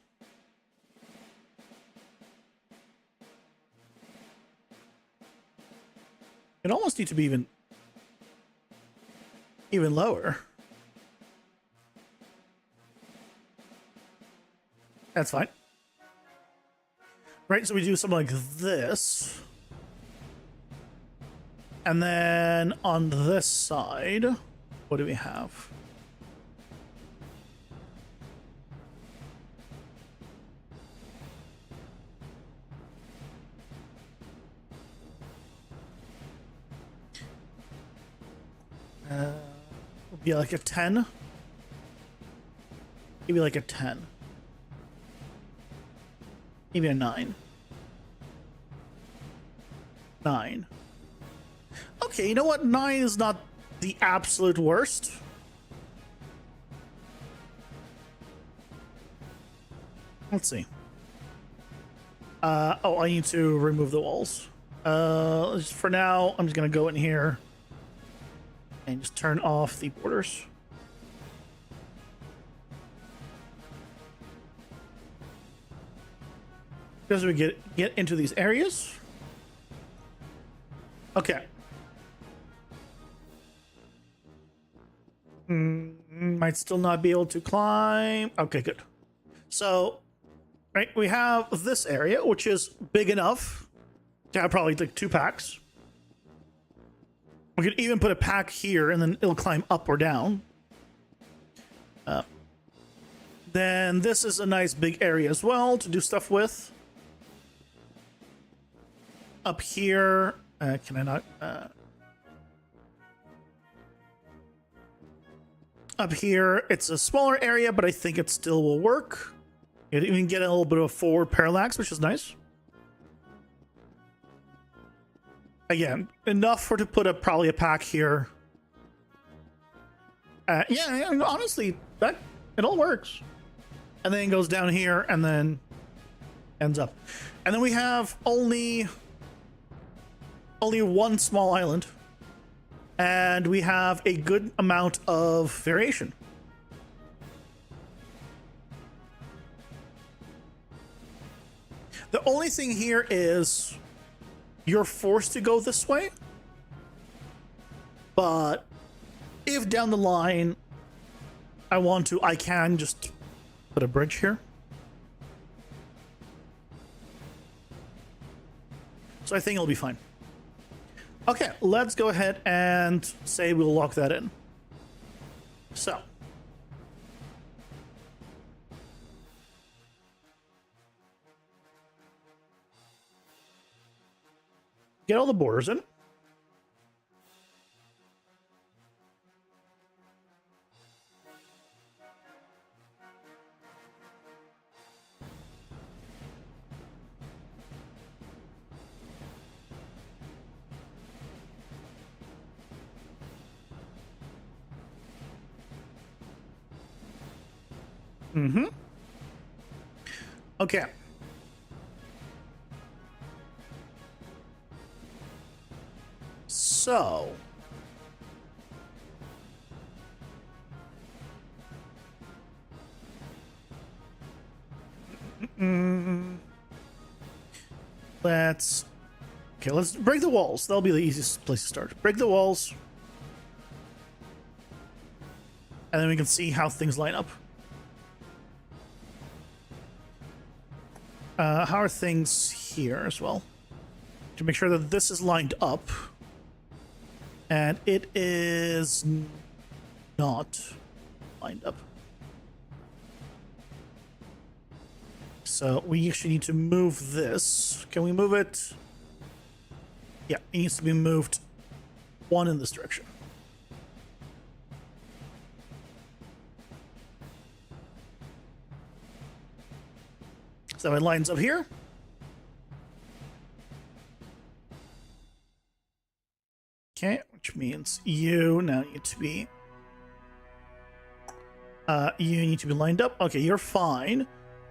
It almost needs to be even lower. That's fine. Right, so we do something like this. And then on this side, what do we have? It'll be like a 10. Maybe like a 10. Maybe a 9. 9. Okay, you know what? 9 is not the absolute worst. Let's see. Oh, I need to remove the walls. For now, I'm just gonna go in here and just turn off the borders. As we get into these areas. Okay. Might still not be able to climb. Okay, good. So, right, we have this area, which is big enough to have probably like 2 packs. We could even put a pack here and then it'll climb up or down. Then this is a nice big area as well to do stuff with. Up here, can I not? Up here, it's a smaller area, but I think it still will work. You even get a little bit of forward parallax, which is nice. Again, enough for to put probably a pack here. Yeah, honestly, it all works. And then it goes down here and then ends up. And then we have only one small island. And we have a good amount of variation. The only thing here is you're forced to go this way. But if down the line I can just put a bridge here. So I think it'll be fine. Okay, let's go ahead and say we'll lock that in. So. Get all the borders in. Okay. So. Let's break the walls. That'll be the easiest place to start. Break the walls. And then we can see how things line up. How are things here as well? To make sure that this is lined up. And it is not lined up. So we actually need to move this. Can we move it? Yeah, it needs to be moved 1 in this direction. So it lines up here. Okay, which means you now need to be lined up. Okay, you're fine,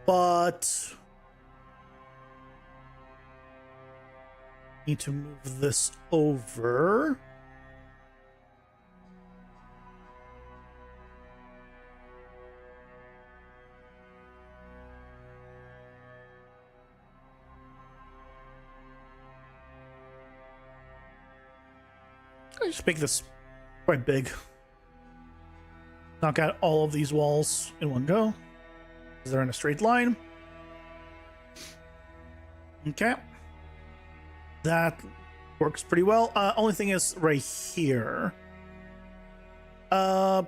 but need to move this over. I just make this quite big. Knock out all of these walls in one go, because they're in a straight line. Okay. That works pretty well. Only thing is right here. Oh,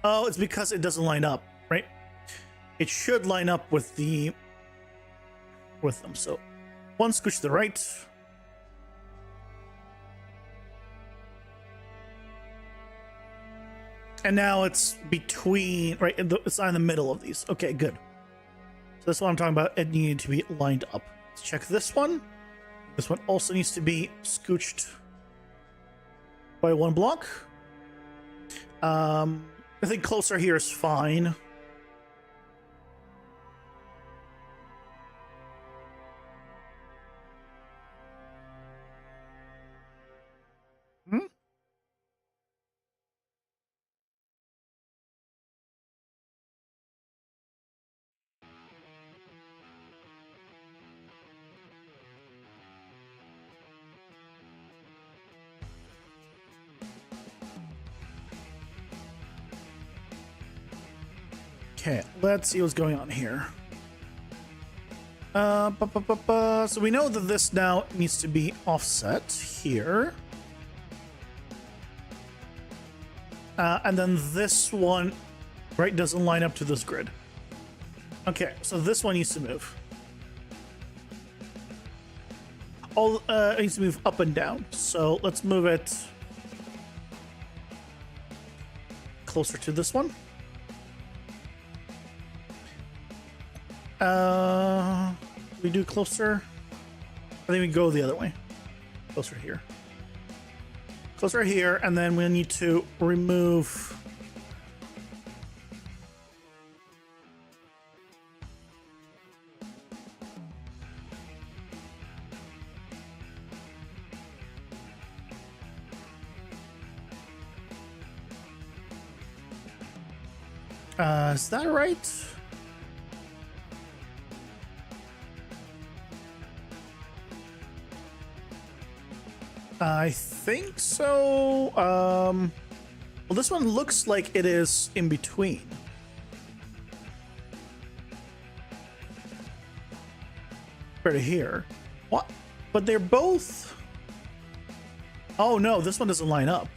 it's because it doesn't line up, right? It should line up with the... with them. So one scooch to the right. And now it's between, right, it's not in the middle of these. Okay, good. So that's what I'm talking about. It needed to be lined up. Let's check this one. This one also needs to be scooched by one block. I think closer here is fine. Okay, let's see what's going on here. So we know that this now needs to be offset here. And then this one, right, doesn't line up to this grid. Okay, so this one needs to move. It needs to move up and down. So let's move it closer to this one. We do closer. I think we go the other way. Closer here. Closer here, and then we need to remove. Is that right? I think so. Well, this one looks like it is in between. Right here. What? But they're both. Oh no, this one doesn't line up.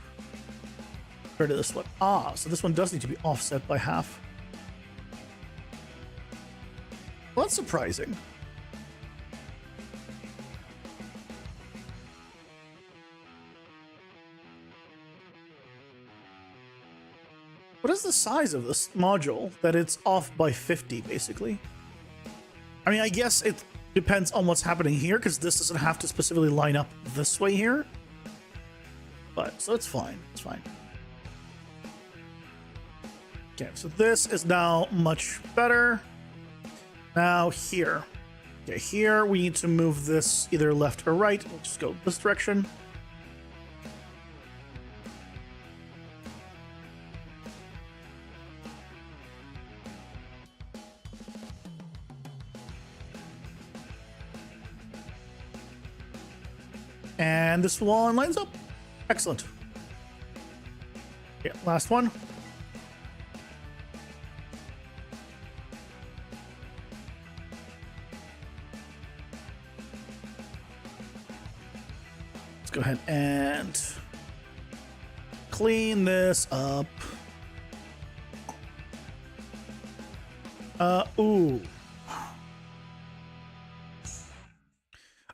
Compared to this one. Ah, so this one does need to be offset by half. Well, that's surprising. What is the size of this module that it's off by 50, basically? I mean, I guess it depends on what's happening here, because this doesn't have to specifically line up this way here. But, so it's fine. It's fine. Okay, so this is now much better. Now here. Okay, here we need to move this either left or right. We'll just go this direction. And this one lines up. Excellent. Yeah, last one. Let's go ahead and clean this up. Ooh.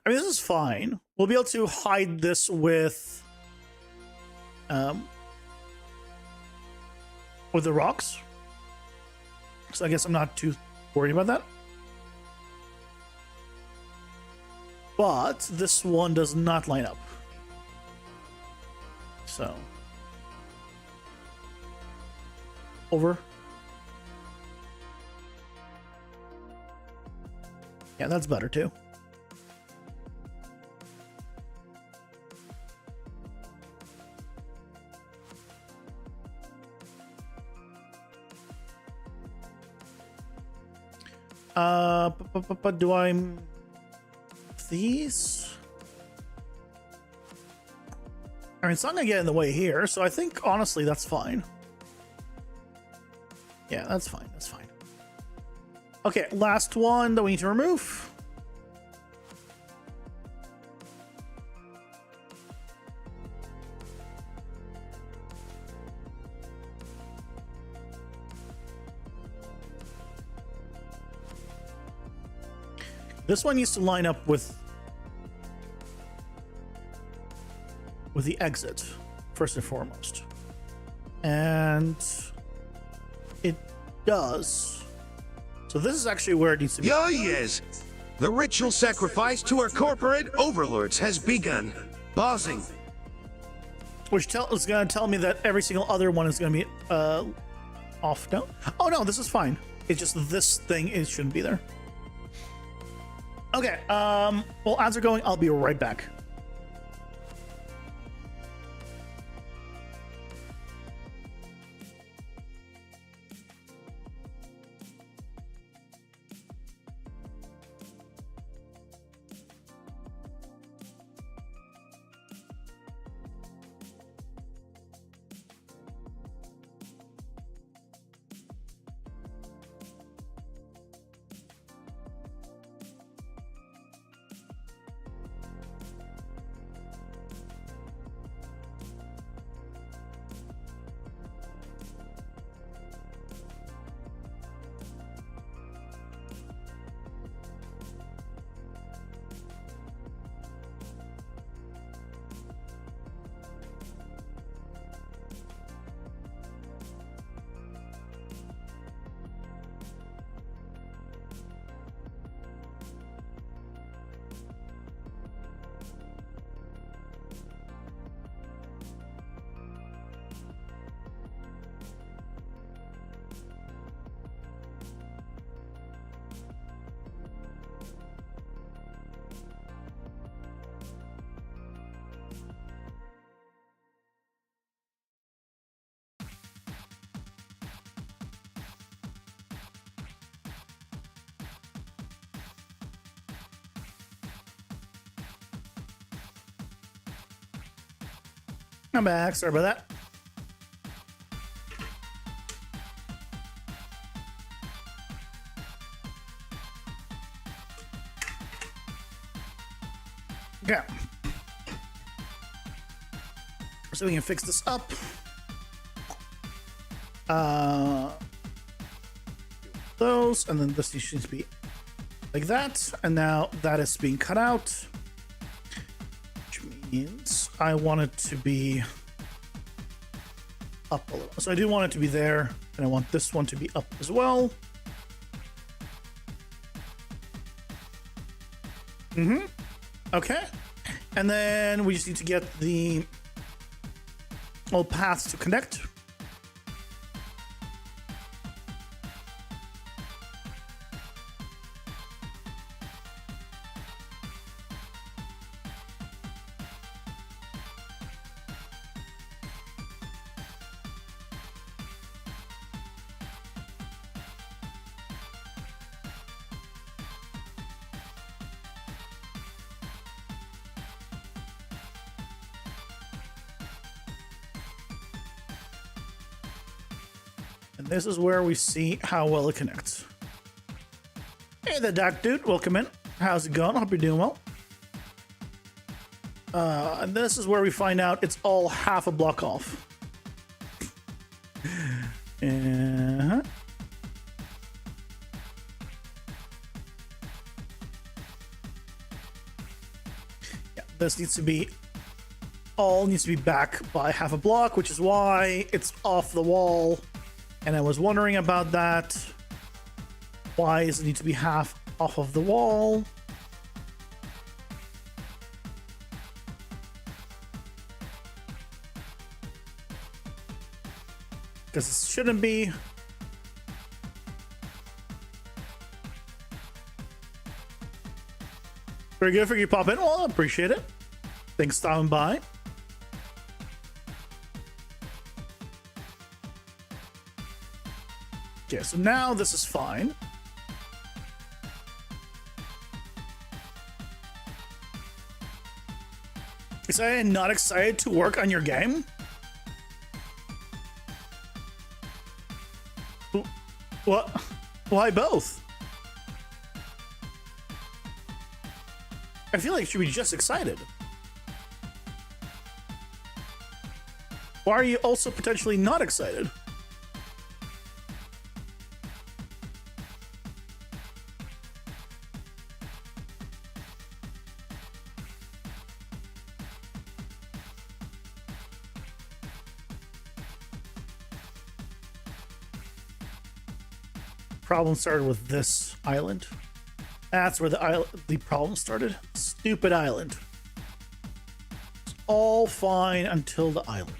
I mean, this is fine. We'll be able to hide this with the rocks. So I guess I'm not too worried about that. But this one does not line up. So. Over. Yeah, that's better too. But do I these? I mean, it's not gonna get in the way here, so I think honestly that's fine. Yeah, that's fine. That's fine. Okay, last one that we need to remove. This one needs to line up with the exit, first and foremost. And it does. So this is actually where it needs to be. Oh yes, the ritual sacrifice to our corporate overlords has begun. Pausing. Which is going to tell me that every single other one is going to be off. No? Oh no, this is fine. It's just this thing, it shouldn't be there. Okay, well, as we're going, I'll be right back. I'm back. Sorry about that. Okay. So we can fix this up. Those, and then this needs to be like that. And now that is being cut out, which means I want it to be up a little. So I do want it to be there, and I want this one to be up as well. Okay. And then we just need to get the all paths to connect. And this is where we see how well it connects. Hey there, Doc Dude. Welcome in. How's it going? Hope you're doing well. And this is where we find out it's all half a block off. Yeah, this needs to be back by half a block, which is why it's off the wall. And I was wondering about that. Why does it need to be half off of the wall? Because it shouldn't be. Very good for you pop in. Well, I appreciate it. Thanks for stopping by. Okay, so now this is fine. Is I not excited to work on your game? What? Why both? I feel like you should be just excited. Why are you also potentially not excited? problem started with this island. That's where the problem started. Stupid island. It's all fine until the island.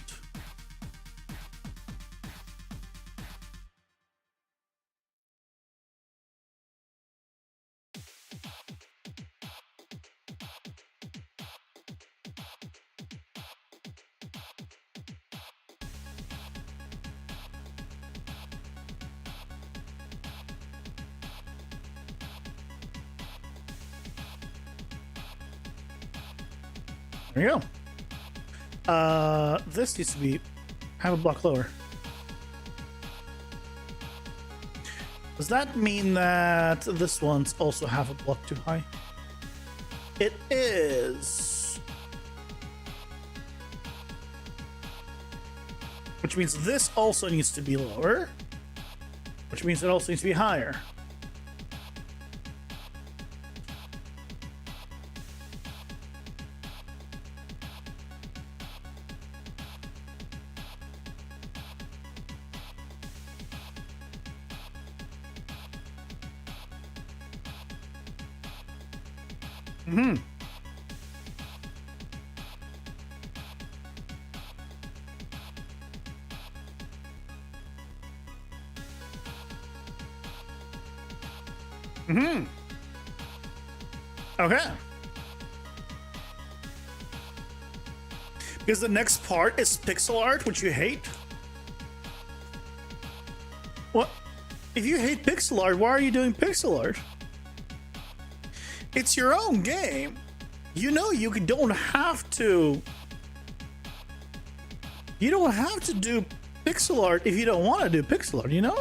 There you go. This needs to be have a block lower. Does that mean that this one's also half a block too high? It is. Which means this also needs to be lower. Which means it also needs to be higher. Okay. Because the next part is pixel art, which you hate. What? If you hate pixel art, why are you doing pixel art? It's your own game. You know you don't have to. You don't have to do pixel art if you don't want to do pixel art, you know?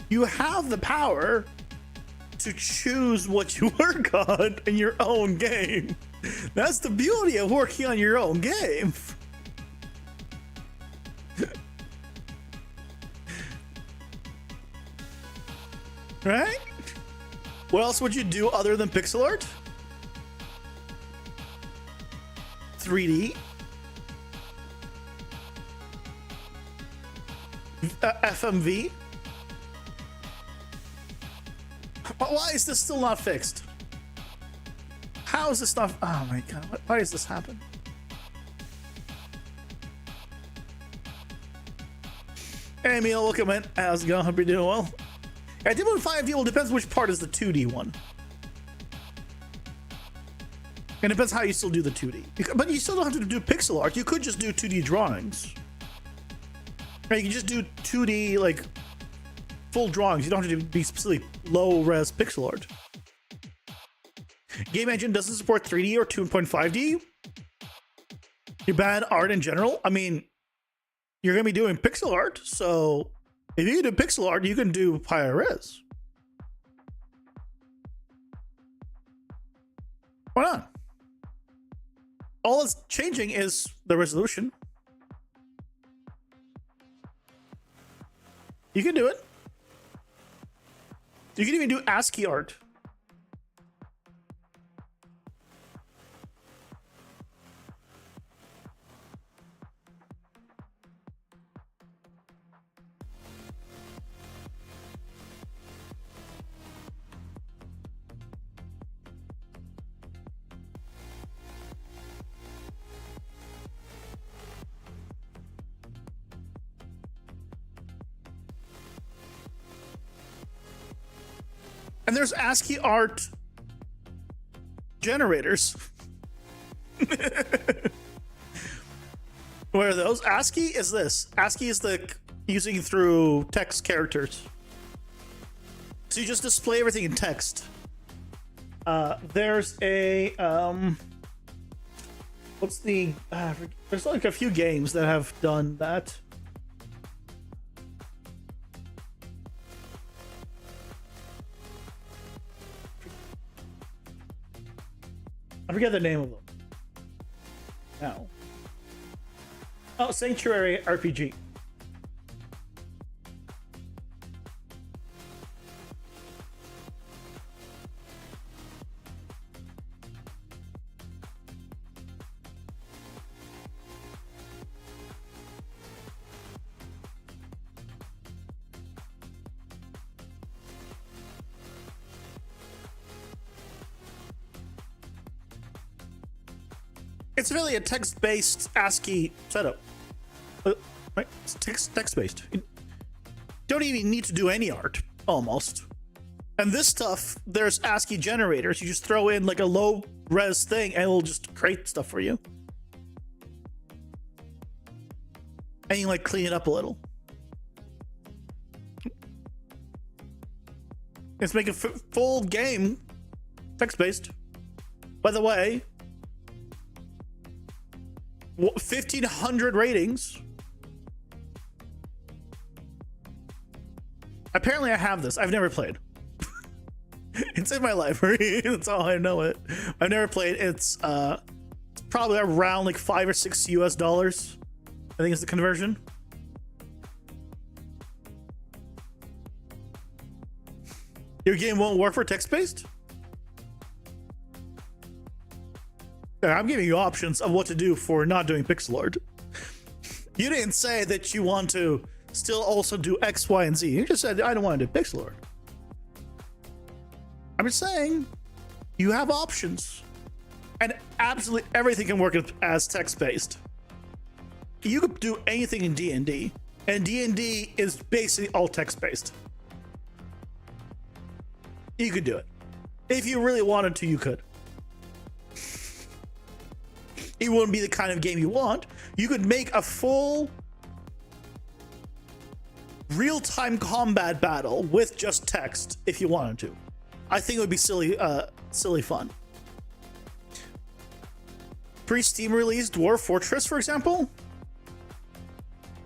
You have the power to choose what you work on in your own game. That's the beauty of working on your own game. Right? What else would you do other than pixel art? 3D? FMV? Why is this still not fixed? How is this not? Oh my god! Why does this happen? Hey, Emil, welcome in. How's it going? Hope you're doing well. I did one 5D. Well, depends which part is the 2D one. And it depends how you still do the 2D. But you still don't have to do pixel art. You could just do 2D drawings. Right? You can just do 2D like full drawings. You don't have to be specifically low-res pixel art. Game engine doesn't support 3D or 2.5D. You're bad art in general. I mean, you're gonna be doing pixel art, so if you do pixel art, you can do higher res. Why not? All that's changing is the resolution. You can do it. You can even do ASCII art. And there's ASCII art generators. What are those? ASCII is this. ASCII is the using through text characters. So you just display everything in text. There's a what's the there's like a few games that have done that. I forget the name of them. No. Oh, Sanctuary RPG. It's really a text-based ASCII setup. Right? It's text-based. You don't even need to do any art, almost. And this stuff, there's ASCII generators. You just throw in like a low-res thing, and it'll just create stuff for you. And you like clean it up a little. Let's make a full game text-based. By the way, 1,500 ratings. Apparently I have this. I've never played. It's in my library. That's how I know it. I've never played. It's probably around like $5 or $6 US. I think it's the conversion. Your game won't work for text-based? I'm giving you options of what to do for not doing pixel art. You didn't say that you want to still also do X, Y, and Z. You just said, I don't want to do pixel art. I'm just saying, you have options. And absolutely everything can work as text-based. You could do anything in D&D. And D&D is basically all text-based. You could do it. If you really wanted to, you could. It wouldn't be the kind of game you want. You could make a full real-time combat battle with just text if you wanted to. I think it would be silly fun. Pre-Steam release Dwarf Fortress, for example.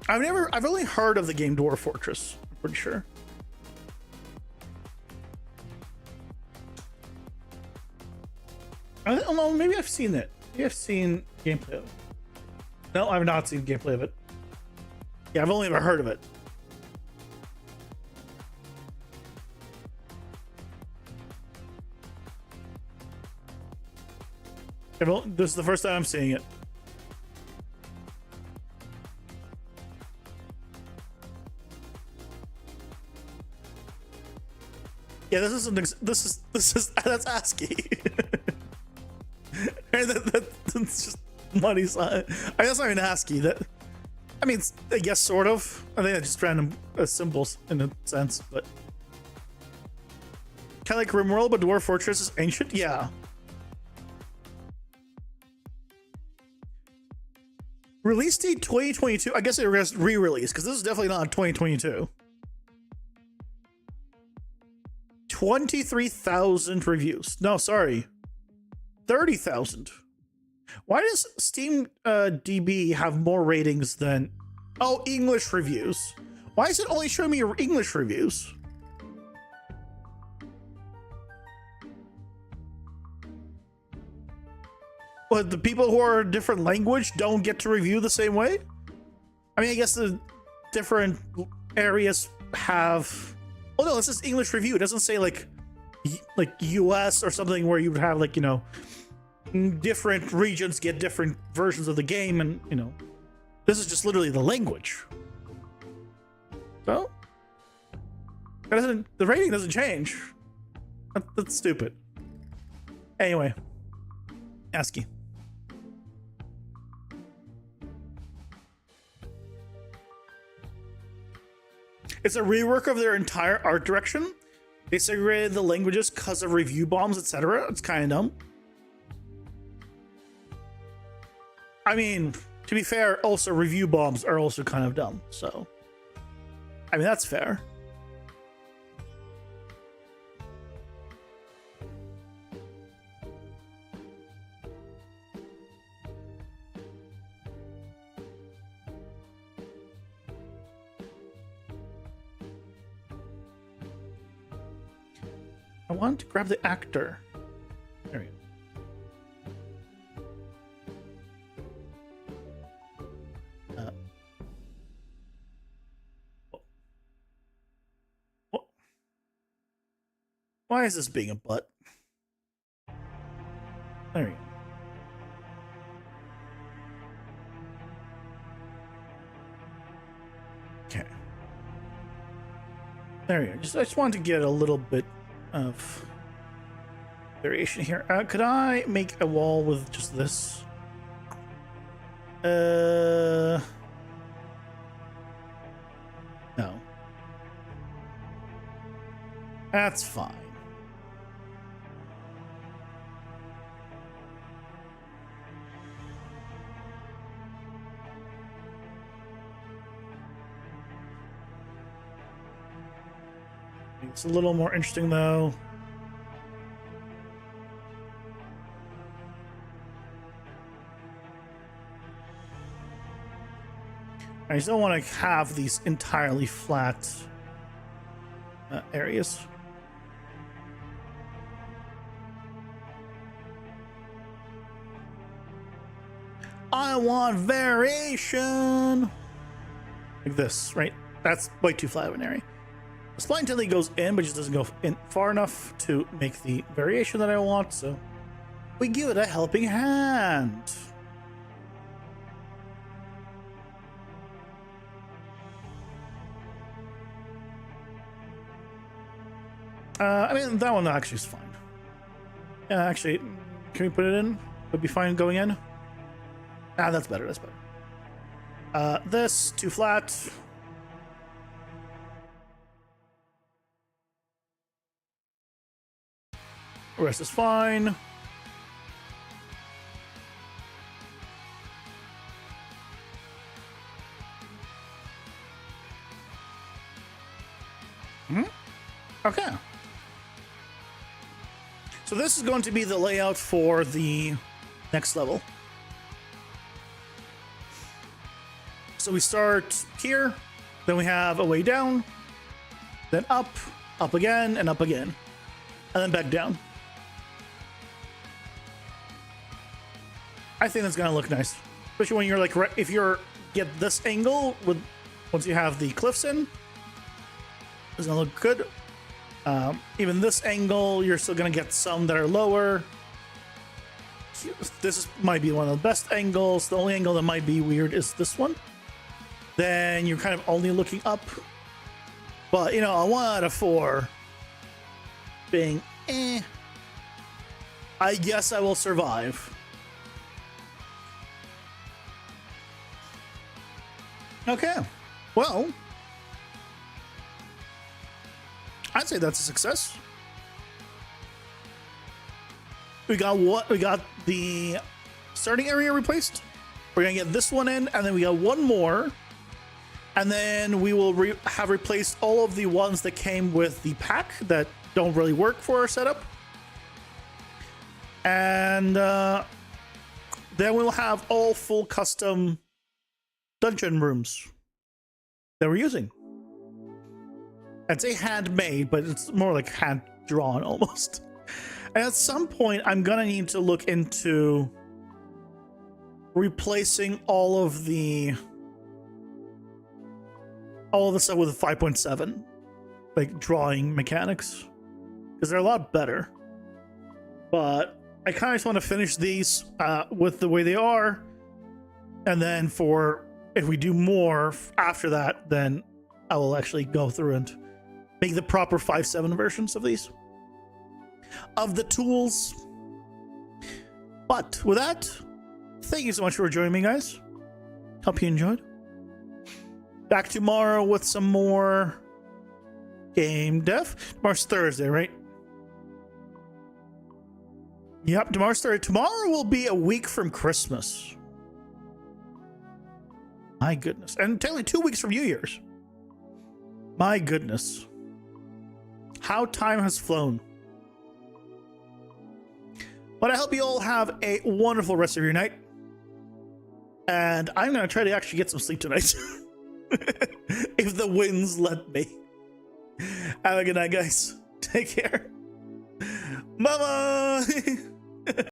I've only heard of the game Dwarf Fortress, I'm pretty sure. I don't know, maybe I've seen it. Maybe I've seen gameplay of it. No, I've not seen gameplay of it. Yeah, I've only ever heard of it. This is the first time I'm seeing it. Yeah, this is that's ASCII. That's just money sign. I guess not even ASCII. I mean, I guess sort of. I think it's just random symbols in a sense, but kind of like RimWorld, but Dwarf Fortress is ancient. Yeah. Release date 2022. I guess it was re-released because this is definitely not 2022. 23,000 reviews. No, sorry. 30,000. Why does Steam DB have more ratings than... Oh, English reviews. Why is it only showing me English reviews? What, the people who are a different language don't get to review the same way? I mean, I guess the different areas have... Oh no, this is English review. It doesn't say like US or something where you would have like, you know, different regions get different versions of the game, and you know, this is just literally the language. So the rating doesn't change. That's stupid. Anyway, ASCII. It's a rework of their entire art direction. They segregated the languages because of review bombs, etc. It's kind of dumb. I mean, to be fair, also review bombs are also kind of dumb. So, I mean, that's fair. I want to grab the actor. There we go. What? Why is this being a butt? There we go. Okay. There we go. I just wanted to get a little bit of variation here. Could I make a wall with just this? No. That's fine. It's a little more interesting though. I just don't want to have these entirely flat areas. I want variation. Like this, right? That's way too flat of an area. The spline totally goes in, but just doesn't go in far enough to make the variation that I want, so we give it a helping hand. I mean, that one actually is fine. Yeah, actually, can we put it in? Would be fine going in. Ah, that's better. That's better. This too flat. The rest is fine. Okay. So this is going to be the layout for the next level. So we start here, then we have a way down, then up again, and up again, and then back down. I think that's gonna look nice, especially when you're like, if you're get this angle with once you have the cliffs in, it's gonna look good. Even this angle, you're still gonna get some that are lower. This might be one of the best angles. The only angle that might be weird is this one. Then you're kind of only looking up. But, you know, a 1 out of 4 being I guess I will survive. Okay. Well, I'd say that's a success. We got what? We got the starting area replaced. We're gonna get this one in, and then we got one more. And then we will have replaced all of the ones that came with the pack that don't really work for our setup. And then we'll have all full custom dungeon rooms that we're using. I'd say handmade, but it's more like hand drawn almost. And at some point, I'm gonna need to look into replacing all of the stuff with a 5.7, like drawing mechanics, because they're a lot better. But I kind of just want to finish these with the way they are, and then if we do more after that, then I will actually go through and make the proper 5.7 versions of these, of the tools. But with that, thank you so much for joining me, guys. Hope you enjoyed. Back tomorrow with some more game dev. Tomorrow's Thursday, right? Yep, tomorrow's Thursday. Tomorrow will be a week from Christmas. My goodness. And technically 2 weeks from New Year's. My goodness. How time has flown. But I hope you all have a wonderful rest of your night. And I'm going to try to actually get some sleep tonight. If the winds let me. Have a good night, guys. Take care. Bye-bye.